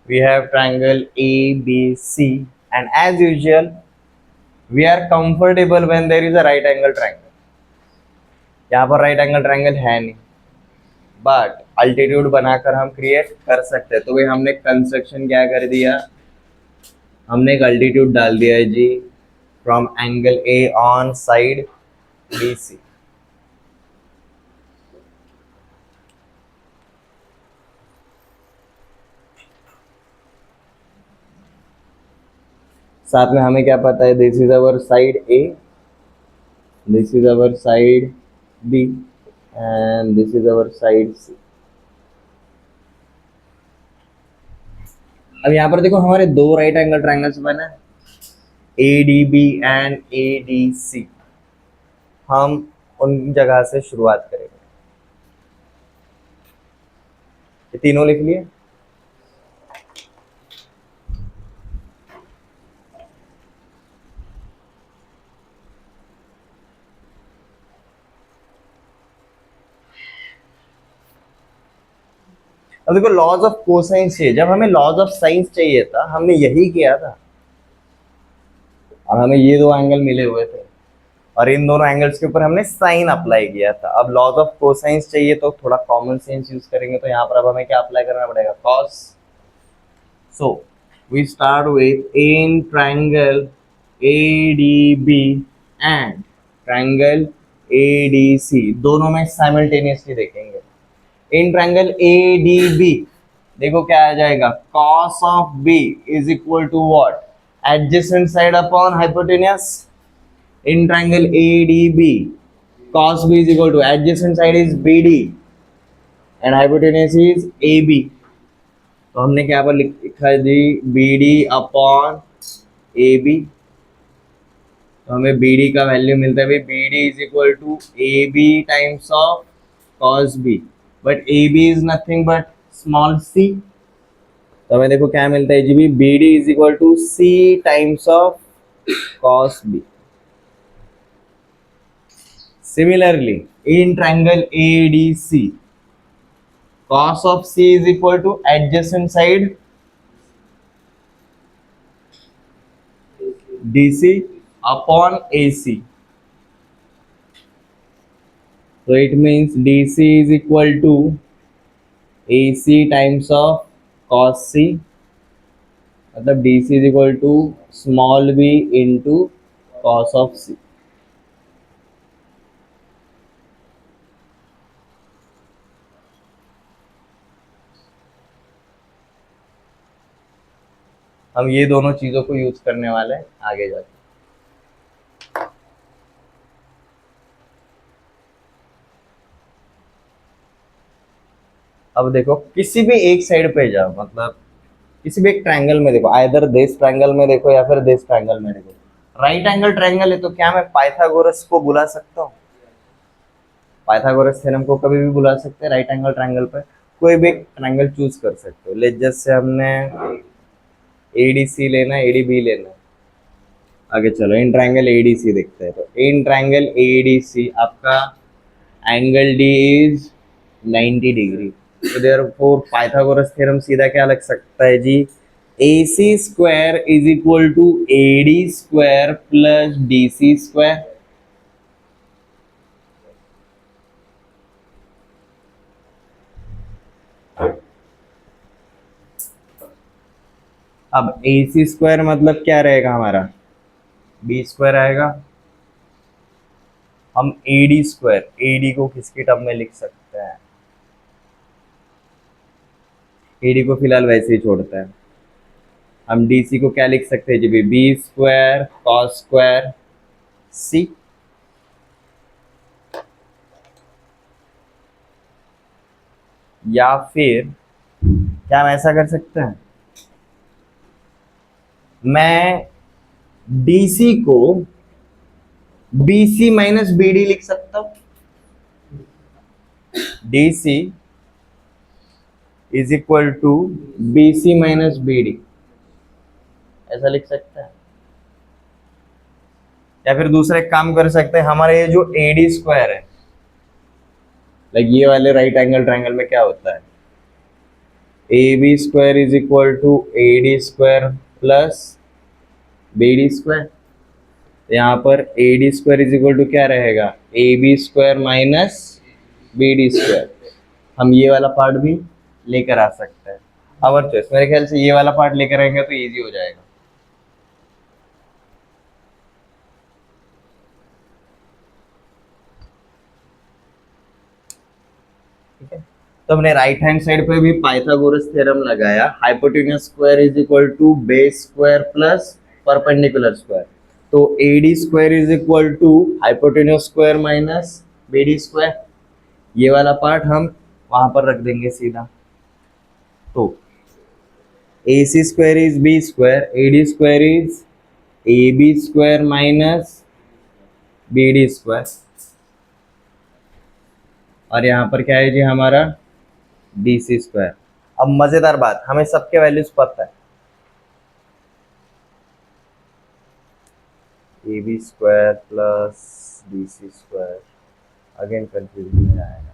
We have triangle ABC, and as usual we are comfortable when there is a right angle triangle। यहाँ पर राइट एंगल ट्रायंगल है नहीं, बट अल्टीट्यूड बनाकर हम क्रिएट कर सकते हैं। तो भाई हमने कंस्ट्रक्शन क्या कर दिया, हमने एक अल्टीट्यूड डाल दिया है जी, from angle A on side BC। साथ में हमें क्या पता है, this is our side A, this is our side B and this is our side C। अब यहाँ पर देखो हमारे दो राइट एंगल ट्रायंगल्स बने, ADB एंड ADC। हम उन जगह से शुरुआत करेंगे। ये तीनों लिख लिए। अब देखो लॉज ऑफ कोसाइंस चाहिए, जब हमें लॉज ऑफ साइंस चाहिए था हमने यही किया था, और हमें ये दो एंगल मिले हुए थे और इन दोनों एंगल्स के ऊपर हमने साइन अप्लाई किया था। अब लॉज ऑफ कोसाइंस चाहिए तो थोड़ा कॉमन सेंस यूज करेंगे, तो यहाँ पर अब हमें क्या अप्लाई करना पड़ेगा, cos. So we start with in triangle ADB and triangle ADC, दोनों में साइमल्टेनियसली देखेंगे। इन ट्रायंगल ADB देखो क्या आ जाएगा, cos of B is equal to what, adjacent side upon hypotenuse. In triangle ADB cos B is equal to adjacent side is BD and hypotenuse is AB। तो हमने क्या पर लिखा जी, BD अपॉन AB। तो हमें BD का वैल्यू मिलता है भाई, BD is equal to AB times of cos B, but AB is nothing but small c। तो हमें देखो क्या मिलता है जी, BD is equal to C times of cos B। Similarly, in triangle ADC, cos of C is equal to adjacent side DC upon AC। So it means DC is equal to A C times of cos C, मतलब D C is equal to small B into cos of C. हम ये दोनों चीजों को यूज करने वाले हैं आगे जाके। अब देखो किसी भी एक साइड पे जाओ, मतलब किसी भी एक ट्रायंगल में देखो, आइदर दिस ट्रायंगल में देखो या फिर दिस ट्रायंगल में देखो, राइट एंगल ट्रायंगल है तो क्या मैं पाइथागोरस को बुला सकता हूँ? पाइथागोरस थ्योरम को कभी भी बुला सकते हैं राइट एंगल ट्रायंगल पे। कोई भी एक ट्रायंगल चूज कर सकते हो। लेट जस्ट से हमने एडीसी लेना है, एडीबी लेना है। आगे चलो इन ट्रायंगल एडीसी देखते हैं। तो इन ट्रायंगल एडीसी आपका एंगल डी इज 90 डिग्री। तो देयरफॉर पाइथागोरस थ्योरम सीधा क्या लग सकता है जी? A C square is equal to A D square plus D C square. अब ए सी स्क्वायर मतलब क्या रहेगा हमारा? बी स्क्वायर आएगा। हम ए डी स्क्वायर, ए डी को किसकी टर्म में लिख सकते हैं? ए डी को फिलहाल वैसे ही छोड़ते हैं। हम डी सी को क्या लिख सकते हैं जी? बी स्क्वायर कॉस स्क्वायर सी। या फिर क्या हम ऐसा कर सकते हैं, मैं डीसी को बीसी माइनस बीडी लिख सकता हूं। DC is equal to BC minus BD, ऐसा लिख सकते हैं। या फिर दूसरा एक काम कर सकते हैं, हमारे ये जो एडी स्क्वायर है, लाइक ये वाले राइट एंगल ट्रायंगल में क्या होता है? A B square is equal to A D square plus B D square. यहाँ पर A D square is equal to क्या रहेगा? A B square minus B D square. हम ये वाला पार्ट भी लेकर आ सकते हैं। आवर चॉइस, मेरे ख्याल से ये वाला पार्ट लेकर आएंगे तो इजी हो जाएगा। ठीक है, तो हमने राइट हैंड साइड पे भी पाइथागोरस थ्योरम लगाया। Hypotenuse square is equal to base square plus perpendicular square. तो A D square is equal to hypotenuse square minus B D square. ये वाला पार्ट हम वहां पर रख देंगे सीधा। तो A C square is B square, A D square is A B square minus B D square. और यहाँ पर क्या है जी हमारा? D C square. अब मजेदार बात, हमें सबके वैल्यूज पता है। A B square plus D C square, again confusion में आएगा।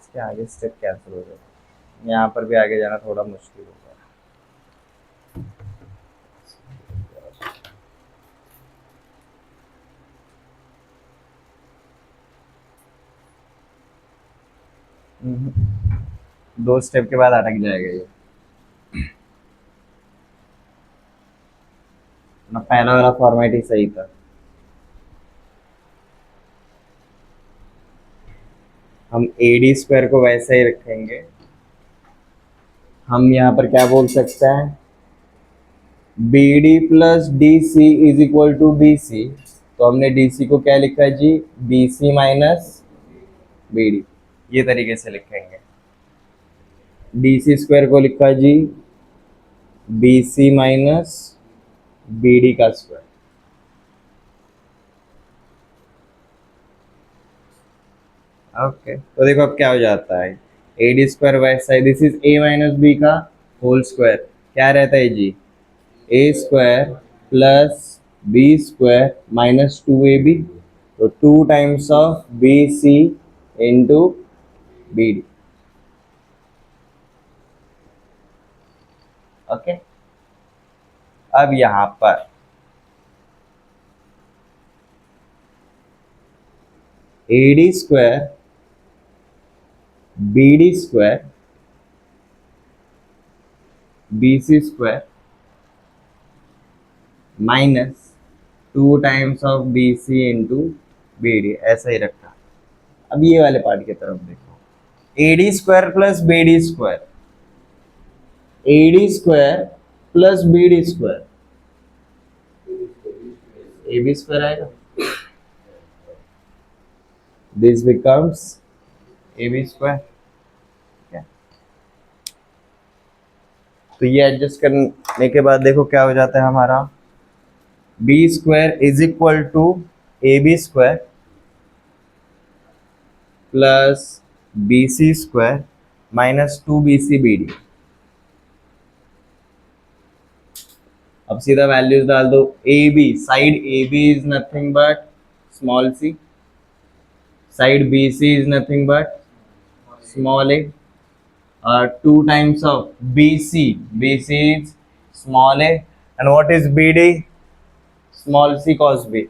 इसके आगे स्टेप कैंसिल हो जाएगा, यहाँ पर भी आगे जाना थोड़ा मुश्किल होगा। दो स्टेप के बाद अटक जाएगा ये ना। पहला वाला फॉर्मेट ही सही था। हम ए डी स्क्वायर को वैसे ही रखेंगे। हम यहाँ पर क्या बोल सकते हैं? B D plus D C is equal to B C. तो हमने डी सी को क्या लिखा है जी? B C minus B D. ये तरीके से लिखेंगे। डी सी स्क्वायर को लिखा जी B C minus B D का स्क्वायर। ओके, तो देखो अब क्या हो जाता है? ए डी स्क्वायर वैसा है, this is A minus B का होल स्क्वायर। क्या रहता है जी? A square plus B square minus two A B. तो two times of B C into B D. Okay, अब यहां पर A D square B D square B C square minus 2 times of B C into B D, ऐसा ही रखा। अब ये वाले पार्ट की तरफ देखो, A D square plus B D square, A D square plus B D square, A B square आएगा, this becomes A B square. तो ये एडजस्ट करने के बाद देखो क्या हो जाता है हमारा, B square is equal to A B square plus B C square minus 2 BC BD। अब सीधा वैल्यूज डाल दो, A B, side A B is nothing but small C, side B C is nothing but small A, 2 times of BC, BC is small a, and what is BD? Small c cos B,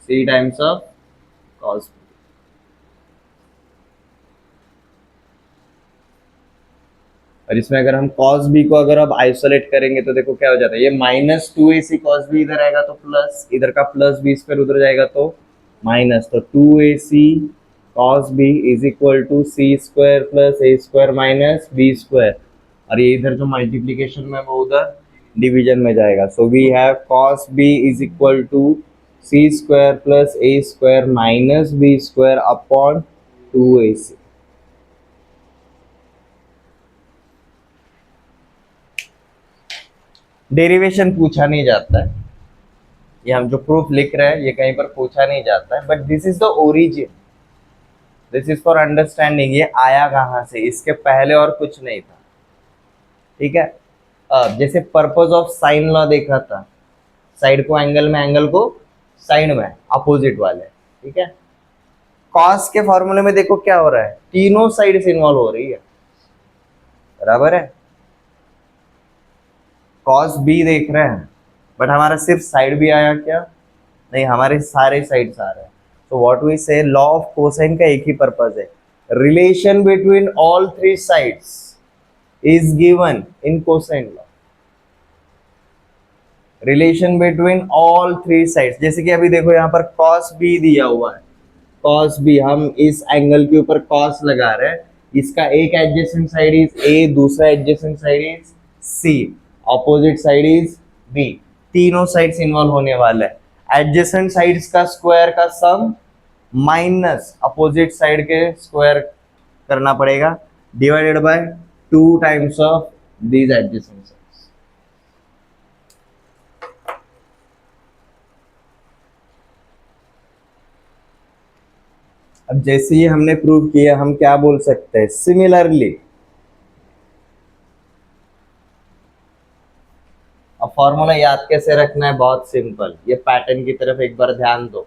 c times of cos B। और इसमें अगर हम cos B को अगर अब आइसोलेट करेंगे तो देखो क्या हो जाता है, ये -2AC cos B इधर आएगा तो प्लस, इधर का प्लस B स्क्वायर उधर जाएगा तो माइनस, तो 2AC cos B is equal to C square plus A square minus B square, और ये इधर जो मल्टीप्लीकेशन में वो उधर डिवीजन में जाएगा। So we have cos B is equal to C square plus A square minus B square upon 2AC। Derivation पूछा नहीं जाता है, ये हम जो प्रूफ लिख रहे हैं ये कहीं पर पूछा नहीं जाता है, but this is the origin, this is for understanding. ये आया कहाँ से, इसके पहले और कुछ नहीं था, ठीक है। अब जैसे पर्पस ऑफ साइन लॉ देखा था, साइड को एंगल में, एंगल को साइड में, अपोजिट वाले, ठीक है। कॉस के फॉर्मूले में देखो क्या हो रहा है, तीनों साइड से इन्वॉल्व हो रही है, बराबर है। कॉस बी देख रहे हैं, बट हमारा सिर्फ साइड भी आया क्या, नहीं, हमारे सारे साइड्स आ रहे हैं। तो व्हाट वी से, लॉ ऑफ कोसाइन का एक ही पर्पस है, relation between all 3 sides is given in cosine law, relation between all 3 sides. जैसे कि अभी देखो यहाँ पर कॉस बी दिया हुआ है, कॉस बी, हम इस एंगल के ऊपर कॉस लगा रहे हैं, इसका एक एडजेसेंट साइड इज ए, दूसरा adjacent side is C, opposite side is B, तीनों साइड्स इन्वॉल्व होने वाला है। एडजेसेंट साइड्स का स्क्वायर का सम माइनस अपोजिट साइड के स्क्वायर करना पड़ेगा, divided by 2 times of these adjacent sides. अब जैसे ही हमने प्रूव किया, हम क्या बोल सकते हैं, सिमिलरली। अब फॉर्मूला याद कैसे रखना है, बहुत सिंपल, ये पैटर्न की तरफ एक बार ध्यान दो।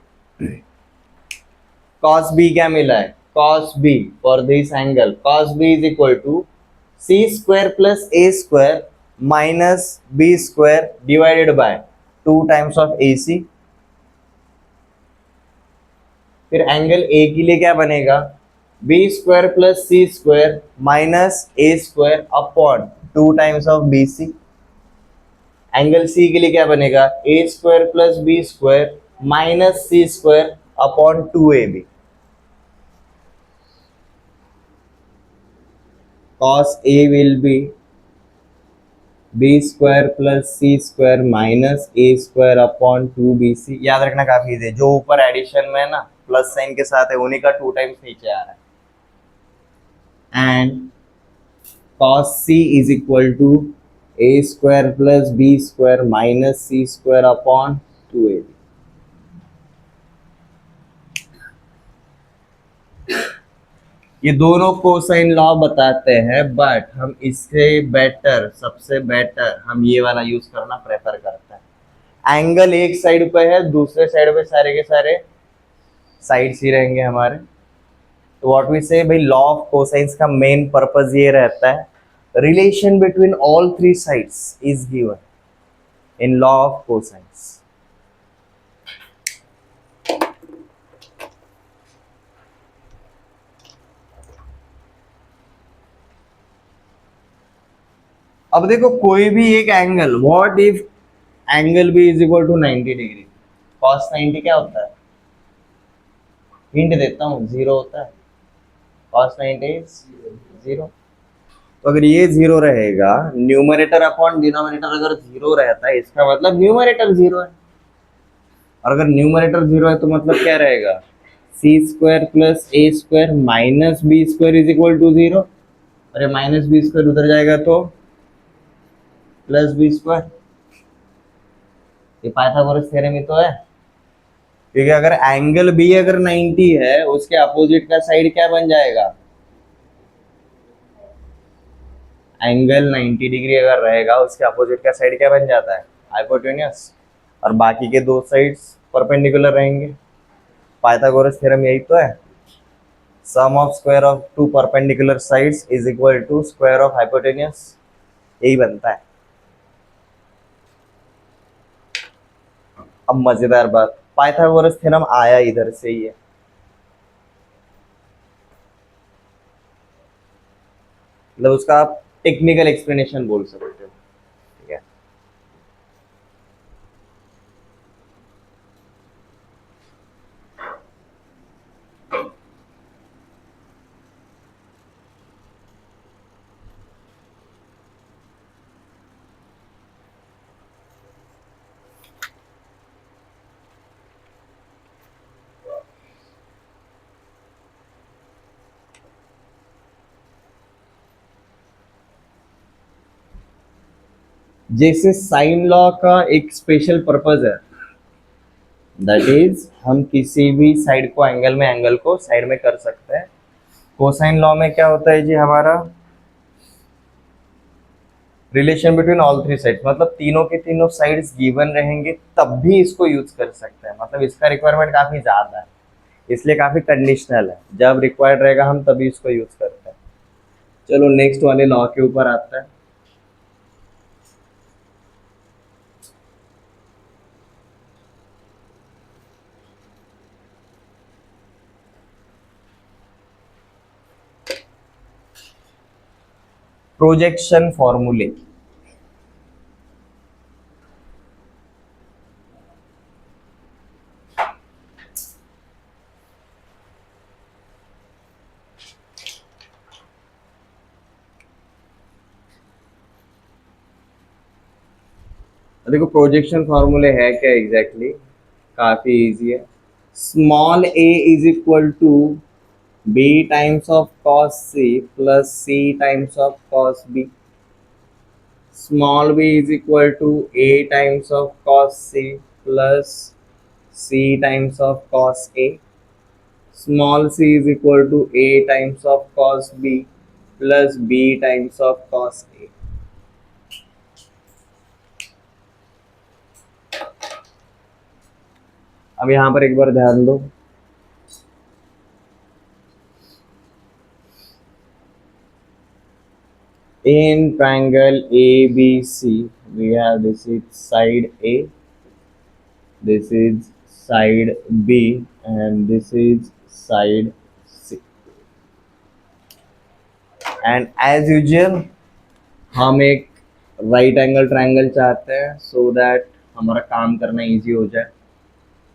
cos b क्या मिला है, cos b for this angle, cos b is equal to c square plus a square minus b square divided by 2 times of AC। फिर एंगल A के लिए क्या बनेगा, b square plus c square minus a square upon 2 times of BC। Angle C के लिए क्या बनेगा, a square plus b square minus c square upon 2AB। cos A will be b square plus c square minus a square upon 2BC। याद रखना काफी है, जो ऊपर एडिशन में है ना प्लस साइन के साथ है, उन्हीं का 2 टाइम्स नीचे आ रहा है। And cos C is equal to a square plus b square minus c square upon 2AB। ये दोनों कोसाइन लॉ बताते हैं, बट हम इससे बेटर, सबसे बेटर हम ये वाला यूज करना प्रेफर करते हैं। एंगल एक साइड पे है, दूसरे साइड पे सारे के सारे साइड्स ही रहेंगे हमारे। तो व्हाट वी से, भाई लॉ ऑफ कोसाइंस का मेन पर्पस ये रहता है, relation between all 3 sides is given in law of cosines. अब देखो कोई भी एक angle, what if angle B is equal to 90 degree, cos 90 क्या होता है? हिंट देता हूँ, जीरो होता है। Cos 90 is zero. तो अगर ये जीरो रहेगा, न्यूमरेटर अपॉन डिनोमिनेटर अगर जीरो रहता है, इसका मतलब न्यूमरेटर जीरो है। और अगर न्यूमरेटर जीरो है तो मतलब क्या रहेगा? C square plus A square minus B square is equal to zero. अरे माइनस बी स्क्वायर उधर जाएगा तो प्लस बी स्क्वायर। ये पाइथागोरस थ्योरम ही तो है। क्योंकि अगर एंगल बी अगर 90 है, उसके अपोजिट का साइड क्या बन जाएगा? एंगल 90 डिग्री अगर रहेगा, उसके अपोजिट का साइड क्या बन जाता है? हाइपोटेन्यूस। और बाकी के दो साइड्स परपेंडिकुलर रहेंगे। पाइथागोरस थ्योरम यही तो है। Sum of square of two perpendicular sides is equal to square of hypotenuse. यही बनता है। अब मजेदार बात, पाइथागोरस थ्योरम आया इधर से ही है। मतलब उसका आप टेक्निकल एक्सप्लेनेशन बोल सकते हो। ठीक है। जैसे साइन लॉ का एक स्पेशल पर्पज है, दैट इज हम किसी भी साइड को एंगल में, एंगल को साइड में कर सकते हैं। कोसाइन लॉ में क्या होता है जी? हमारा relation between all three sides, मतलब तीनों के तीनों साइड्स गिवन रहेंगे तब भी इसको यूज कर सकते हैं। मतलब इसका रिक्वायरमेंट काफी ज्यादा है, इसलिए काफी कंडीशनल है। जब रिक्वायर्ड रहेगा हम तभी इसको यूज करते हैं। चलो नेक्स्ट वाले लॉ के ऊपर आता है। प्रोजेक्शन फॉर्मूले। देखो प्रोजेक्शन फॉर्मूले है क्या एग्जैक्टली काफी इजी है। Small A is equal to B times of cos C plus C times of cos B. Small b is equal to a times of cos c plus c times of cos a. Small c is equal to a times of cos b plus b times of cos a. अब यहाँ पर एक बार ध्यान दो, in triangle ABC we have this is side A, this is side B and this is side C. And as usual हम एक राइट एंगल ट्रायंगल चाहते हैं सो दैट हमारा काम करना इजी हो जाए।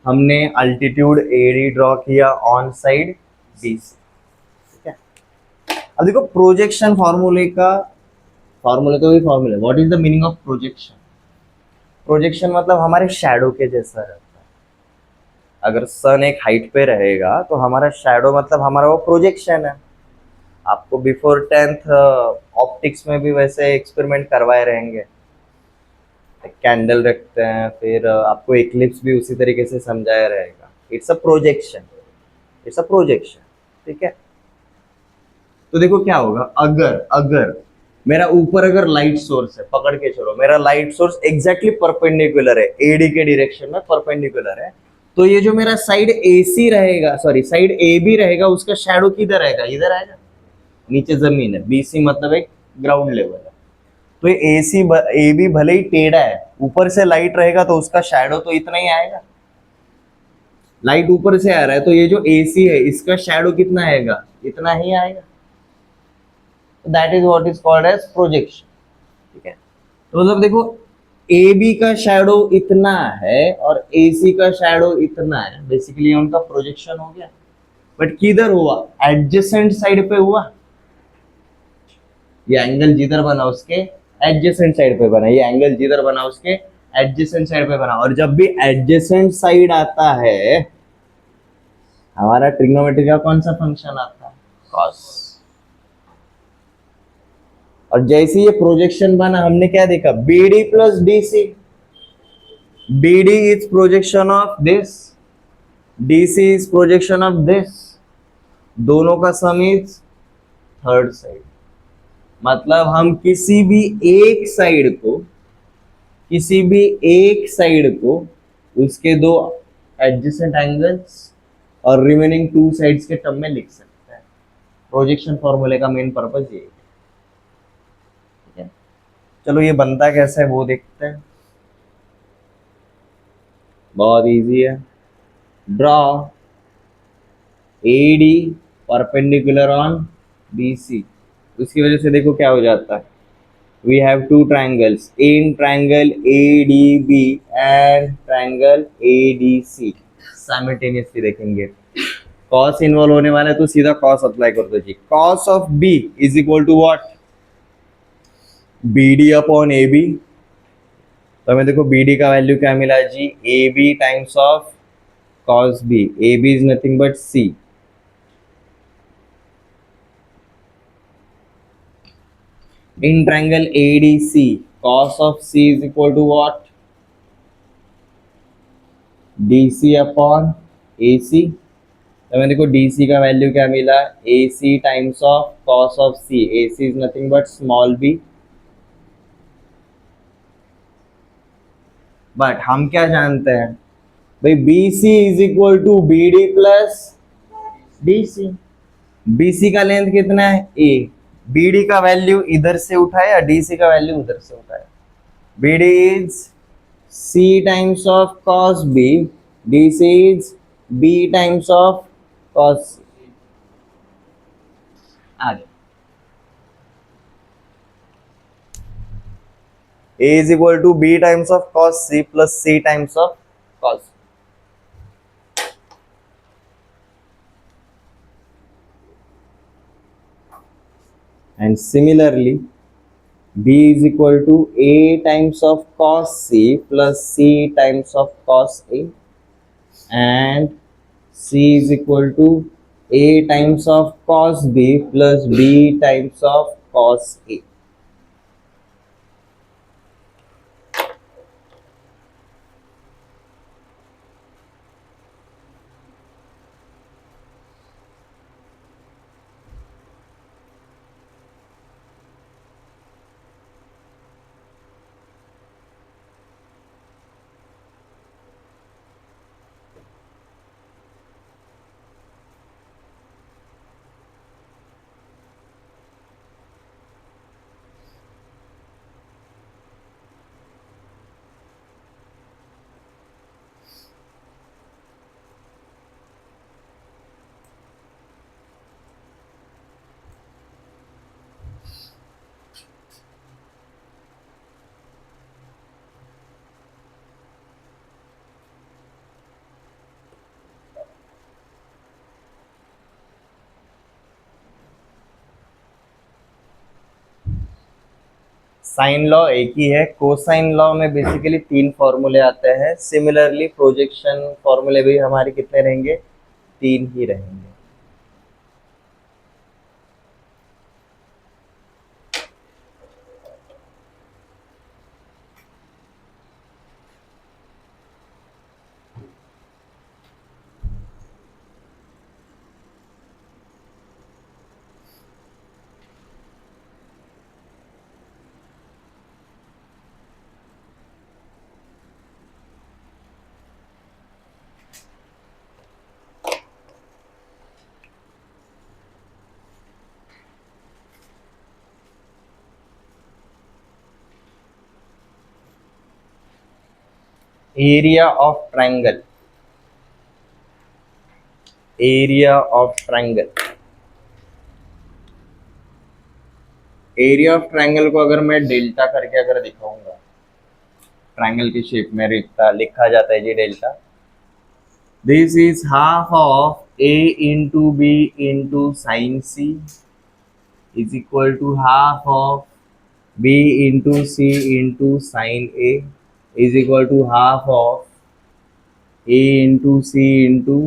हमने अल्टीट्यूड एडी ड्रॉ किया ऑन साइड बी से। ठीक है। अब देखो प्रोजेक्शन फॉर्मूले का, फॉर्मूले तो वही फॉर्मूले, what is the meaning of projection? Projection मतलब हमारे शैडो के जैसा रहता है। अगर सन एक हाइट पे रहेगा तो हमारा शैडो मतलब हमारा वो प्रोजेक्शन है। आपको बिफोर 10th ऑप्टिक्स में भी वैसे एक्सपेरिमेंट करवाए रहेंगे। कैंडल रखते हैं, फिर आपको इक्लिप्स भी उसी तरीके से समझाया रहेगा। It's a projection, it's a projection. ठीक है। तो देखो क्या होगा, अगर अगर मेरा ऊपर अगर लाइट सोर्स है, पकड़ के चलो मेरा लाइट सोर्स एग्जैक्टली परपेंडिकुलर है, एडी के डायरेक्शन में परपेंडिकुलर है, तो ये जो मेरा साइड एसी रहेगा, सॉरी साइड ए बी रहेगा, उसका शैडो किधर आएगा? इधर आएगा। नीचे जमीन है, बीसी मतलब एक ग्राउंड लेवल है। तो ये एसी ए बी भले ही टेढ़ा है, ऊपर से लाइट रहेगा तो उसका शैडो तो इतना ही आएगा। लाइट ऊपर से आ रहा है तो ये जो एसी है इसका शैडो कितना आएगा? इतना ही आएगा। That is what is called as projection. ठीक है, तो मतलब देखो ए बी का शैडो इतना है और ए सी का शैडो इतना है, बेसिकली उनका प्रोजेक्शन हो गया। बट किधर हुआ? एडजेसेंट साइड पे हुआ। ये एंगल जिधर बना उसके एडजेसेंट साइड पे बना, ये एंगल जिधर बना उसके एडजेसेंट साइड पे बना। और जब भी एडजेसेंट साइड आता है, हमारा ट्रिग्नोमेट्री का कौन सा फंक्शन आता है? कॉस। और जैसे ये प्रोजेक्शन बना, हमने क्या देखा? B D plus D C. B D is projection of this, D C is projection of this, दोनों का सम इज थर्ड साइड। मतलब हम किसी भी एक साइड को, किसी भी एक साइड को उसके दो एडजेसेंट एंगल्स और रिमेनिंग टू साइड्स के टर्म में लिख सकते हैं। प्रोजेक्शन फॉर्मूले का मेन पर्पज ये है। ठीक है, चलो ये बनता कैसे है वो देखते हैं। बहुत इजी है। Draw A D perpendicular on B C. उसकी वजह से देखो क्या हो जाता है। We have two triangles in triangle ADB and triangle ADC simultaneously देखेंगे। cos इन्वॉल्व होने वाला है तो सीधा cos अप्लाई कर दो जी। cos of B is equal to what? BD upon AB। तो हमें देखो BD का वैल्यू क्या मिला जी? AB times of cos B। AB is nothing but C। In triangle ADC cos of C is equal to what? DC upon AC। तो हमें देखो DC का वैल्यू क्या मिला? AC times of cos of C। AC is nothing but small b। But हम क्या जानते हैं भाई? BC is equal to BD plus DC। BC का लेंथ कितना है? A। BD का वैल्यू इधर से उठाया, DC का वैल्यू उधर से उठाया। BD is C times of cos B, DC is B times of cos C। आगे A is equal to B times of cos C plus C times of cos C. And similarly, B is equal to A times of cos C plus C times of cos A, and C is equal to A times of cos B plus B times of cos A. Sine law एक ही है। कोसाइन लॉ में बेसिकली तीन फॉर्मूले आते हैं। सिमिलरली प्रोजेक्शन फॉर्मूले भी हमारे कितने रहेंगे? तीन ही रहेंगे। Area of triangle, area of triangle area of triangle को अगर मैं डेल्टा करके अगर दिखाऊंगा, ट्रायंगल की शेप में लिखा जाता है जी delta. This is half of A into B into sine C is equal to half of b into c into sin a is equal to half of a into c into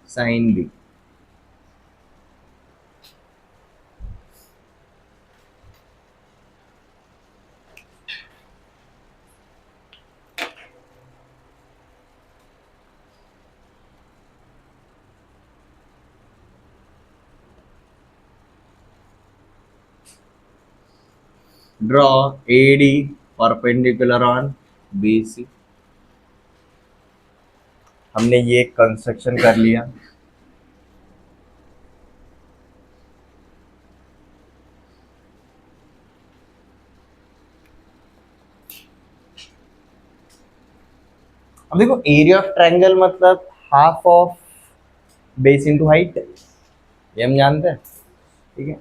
sin b. Draw AD perpendicular on BC. हमने ये कंस्ट्रक्शन कर लिया। अब देखो एरिया ऑफ ट्रायंगल मतलब half of base into height, ये हम जानते हैं, ठीक है।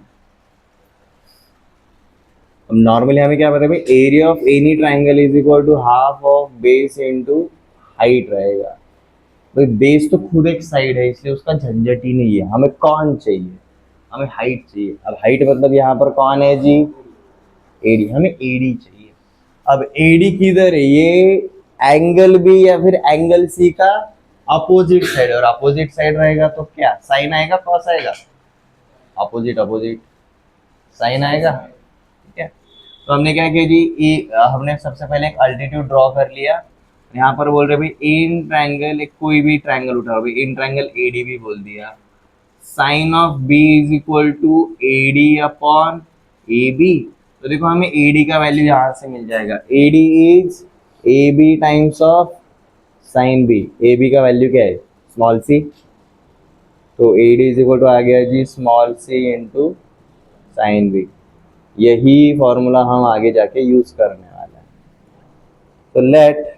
अब नॉर्मली हमें क्या पता है भाई, area of any triangle is equal to half of base into height रहेगा। भाई बेस तो खुद एक साइड है, इसलिए उसका झंझट ही नहीं है। हमें कौन चाहिए, हमें हाइट चाहिए। अब हाइट मतलब यहाँ पर कौन है जी, एडी, हमें एडी चाहिए। अब एडी किधर है, ये एंगल बी या फिर एंगल सी का अपोजिट साइड, और अपोजिट साइड रहेगा तो क्या साइन आएगा कॉस आएगा, अपोजिट अपोजिट साइन आएगा, ठीक है। तो हमने क्या किया जी, हमने सबसे पहले एक अल्टीट्यूड ड्रॉ कर लिया। यहाँ पर बोल रहे भाई इन ट्रायंगल, एक कोई भी ट्रायंगल उठाओ भाई, इन ट्रायंगल एडी भी बोल दिया। Sine of B is equal to A D upon A B. तो देखो हमें ए डी का वैल्यू यहाँ से मिल जाएगा, A D is A B times of sine B. A B का वैल्यू क्या है, स्मॉल सी, तो A D is equal to आ गया जी small C into sine B. यही फॉर्मूला हम आगे जाके यूज करने वाले हैं। तो let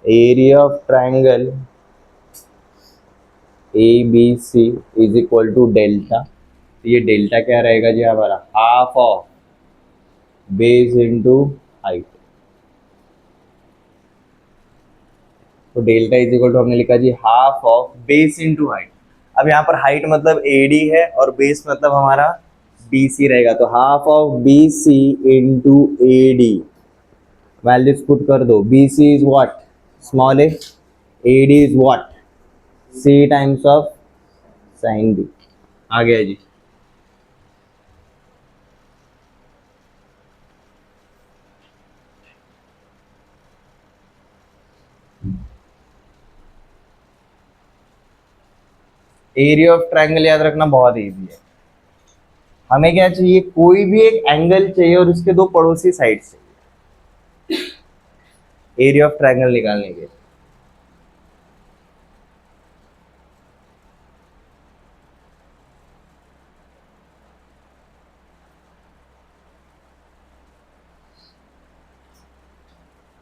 area of triangle A B C is equal to delta. ये डेल्टा क्या रहेगा जी हमारा, half of base into height. तो डेल्टा इज इक्वल टू हमने लिखा जी half of base into height. अब यहाँ पर हाइट मतलब एडी है और बेस मतलब हमारा BC रहेगा, तो half of BC into AD। Values put कर दो, BC is what, small A, AD is what, C times of sine B। आ गया जी। एरिया ऑफ ट्रायंगल याद रखना बहुत इजी है। हमें क्या चाहिए, कोई भी एक एंगल चाहिए और उसके दो पड़ोसी साइड चाहिए एरिया ऑफ ट्रायंगल निकालने के लिए।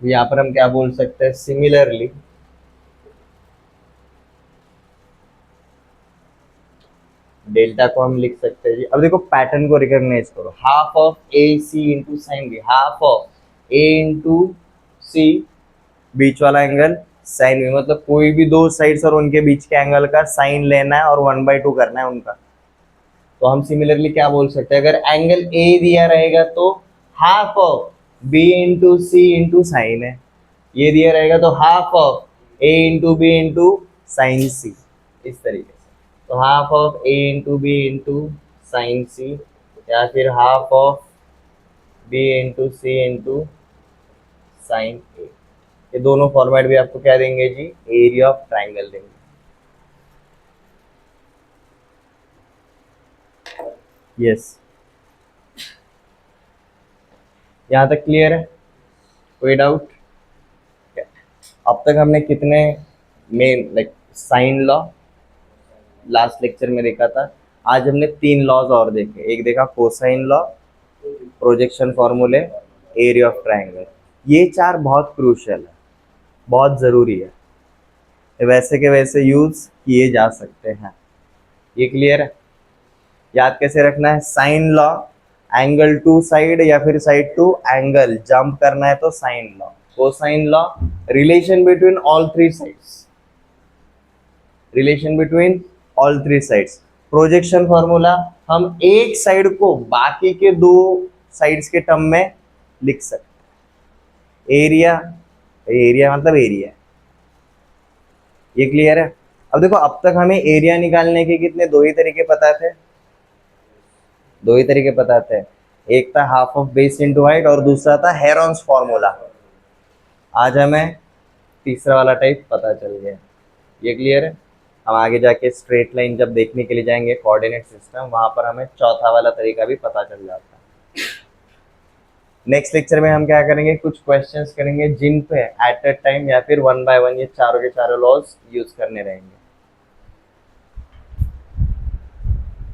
यहाँ पर हम क्या बोल सकते हैं, सिमिलरली डेल्टा को हम लिख सकते हैं जी। अब देखो पैटर्न को रिकॉग्नाइज करो, half of A C into sine B, half of A into C, बीच वाला एंगल साइन बी, मतलब कोई भी दो साइड्स और उनके बीच के एंगल का साइन लेना है और 1/2 करना है उनका। तो हम सिमिलरली क्या बोल सकते हैं, अगर एंगल ए दिया रहेगा तो half of B into C into sine है, ये दिया रहेगा तो half of A into B into sine C, इस तरीके से। तो half of A into B into sine C, या फिर half of B into C into sine A. ये दोनों फॉर्मेट भी आपको क्या देंगे जी, एरिया ऑफ ट्रायंगल देंगे। यस, यहाँ तक क्लियर है, कोई डाउट? अब तक हमने कितने main like sine law last lecture में देखा था, आज हमने 3 लॉज और देखे। एक देखा कोसाइन लॉ, प्रोजेक्शन फॉर्मूले, एरिया ऑफ ट्रायंगल। ये 4 बहुत क्रूशियल है, बहुत ज़रूरी है, वैसे के वैसे यूज किए जा सकते हैं। ये क्लियर है? याद कैसे रखना है, sine law, angle to side या फिर साइड टू एंगल, जंप करना है तो sine law, cosine law, relation between all three sides, relation between all three sides, projection formula, हम एक साइड को बाकी के दो साइड्स के टर्म में लिख सकते, एरिया, एरिया मतलब एरिया, ये क्लियर है। अब देखो अब तक हमें एरिया निकालने के कितने, दो ही तरीके पता थे, दो ही तरीके पता थे, एक था half of base into height और दूसरा था हेरॉन्स फॉर्मूला। आज हमें तीसरा वाला टाइप पता चल गया, ये क्लियर है। हम आगे जाके स्ट्रेट लाइन जब देखने के लिए जाएंगे कोऑर्डिनेट सिस्टम, वहां पर हमें चौथा वाला तरीका भी पता चल जाता है। नेक्स्ट लेक्चर में हम क्या करेंगे, कुछ क्वेश्चंस करेंगे जिन पे एट अ टाइम या फिर वन बाय वन ये चारों के चारों लॉज यूज करने रहेंगे।